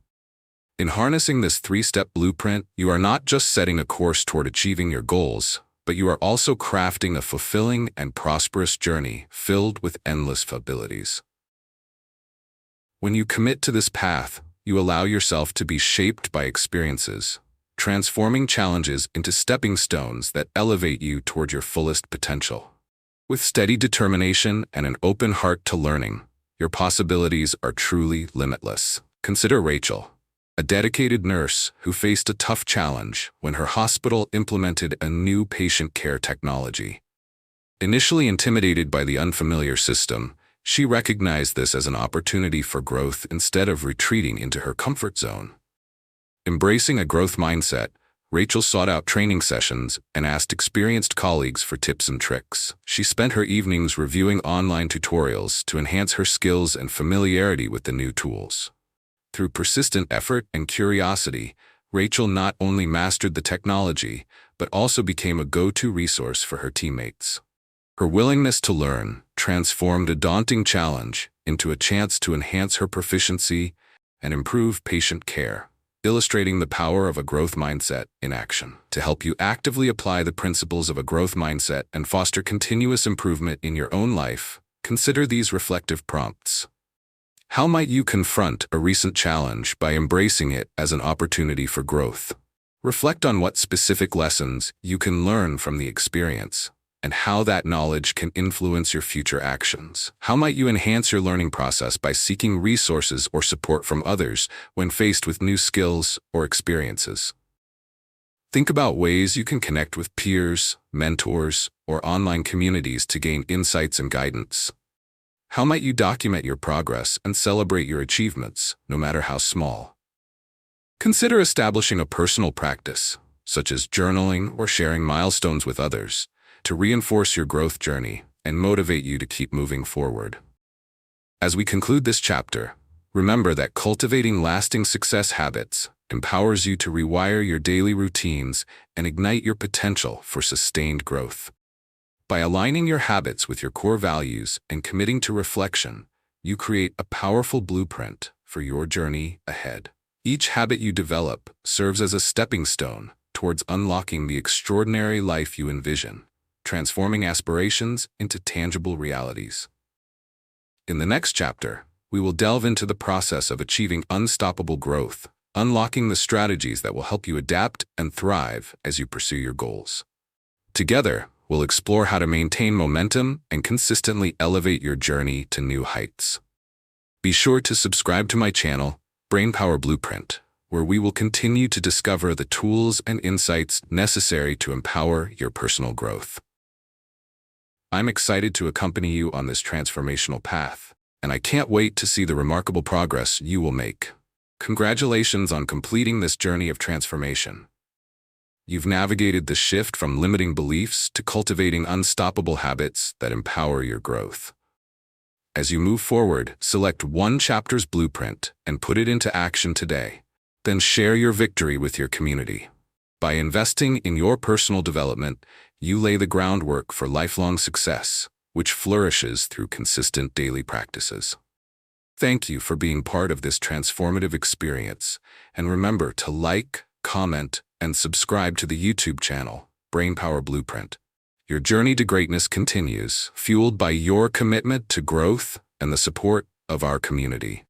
In harnessing this three-step blueprint, you are not just setting a course toward achieving your goals, but you are also crafting a fulfilling and prosperous journey filled with endless abilities. When you commit to this path, you allow yourself to be shaped by experiences, transforming challenges into stepping stones that elevate you toward your fullest potential. With steady determination and an open heart to learning, your possibilities are truly limitless. Consider Rachel, a dedicated nurse who faced a tough challenge when her hospital implemented a new patient care technology. Initially intimidated by the unfamiliar system, she recognized this as an opportunity for growth instead of retreating into her comfort zone. Embracing a growth mindset, Rachel sought out training sessions and asked experienced colleagues for tips and tricks. She spent her evenings reviewing online tutorials to enhance her skills and familiarity with the new tools. Through persistent effort and curiosity, Rachel not only mastered the technology, but also became a go-to resource for her teammates. Her willingness to learn transformed a daunting challenge into a chance to enhance her proficiency and improve patient care, illustrating the power of a growth mindset in action. To help you actively apply the principles of a growth mindset and foster continuous improvement in your own life, consider these reflective prompts. How might you confront a recent challenge by embracing it as an opportunity for growth? Reflect on what specific lessons you can learn from the experience and how that knowledge can influence your future actions. How might you enhance your learning process by seeking resources or support from others when faced with new skills or experiences? Think about ways you can connect with peers, mentors, or online communities to gain insights and guidance. How might you document your progress and celebrate your achievements, no matter how small? Consider establishing a personal practice, such as journaling or sharing milestones with others, to reinforce your growth journey and motivate you to keep moving forward. As we conclude this chapter, remember that cultivating lasting success habits empowers you to rewire your daily routines and ignite your potential for sustained growth. By aligning your habits with your core values and committing to reflection, you create a powerful blueprint for your journey ahead. Each habit you develop serves as a stepping stone towards unlocking the extraordinary life you envision, transforming aspirations into tangible realities. In the next chapter, we will delve into the process of achieving unstoppable growth, unlocking the strategies that will help you adapt and thrive as you pursue your goals. Together, we'll explore how to maintain momentum and consistently elevate your journey to new heights. Be sure to subscribe to my channel, Brainpower Blueprint, where we will continue to discover the tools and insights necessary to empower your personal growth. I'm excited to accompany you on this transformational path, and I can't wait to see the remarkable progress you will make. Congratulations on completing this journey of transformation. You've navigated the shift from limiting beliefs to cultivating unstoppable habits that empower your growth. As you move forward, select one chapter's blueprint and put it into action today. Then share your victory with your community. By investing in your personal development, you lay the groundwork for lifelong success, which flourishes through consistent daily practices. Thank you for being part of this transformative experience, and remember to like, comment, and subscribe to the YouTube channel, Brainpower Blueprint. Your journey to greatness continues, fueled by your commitment to growth and the support of our community.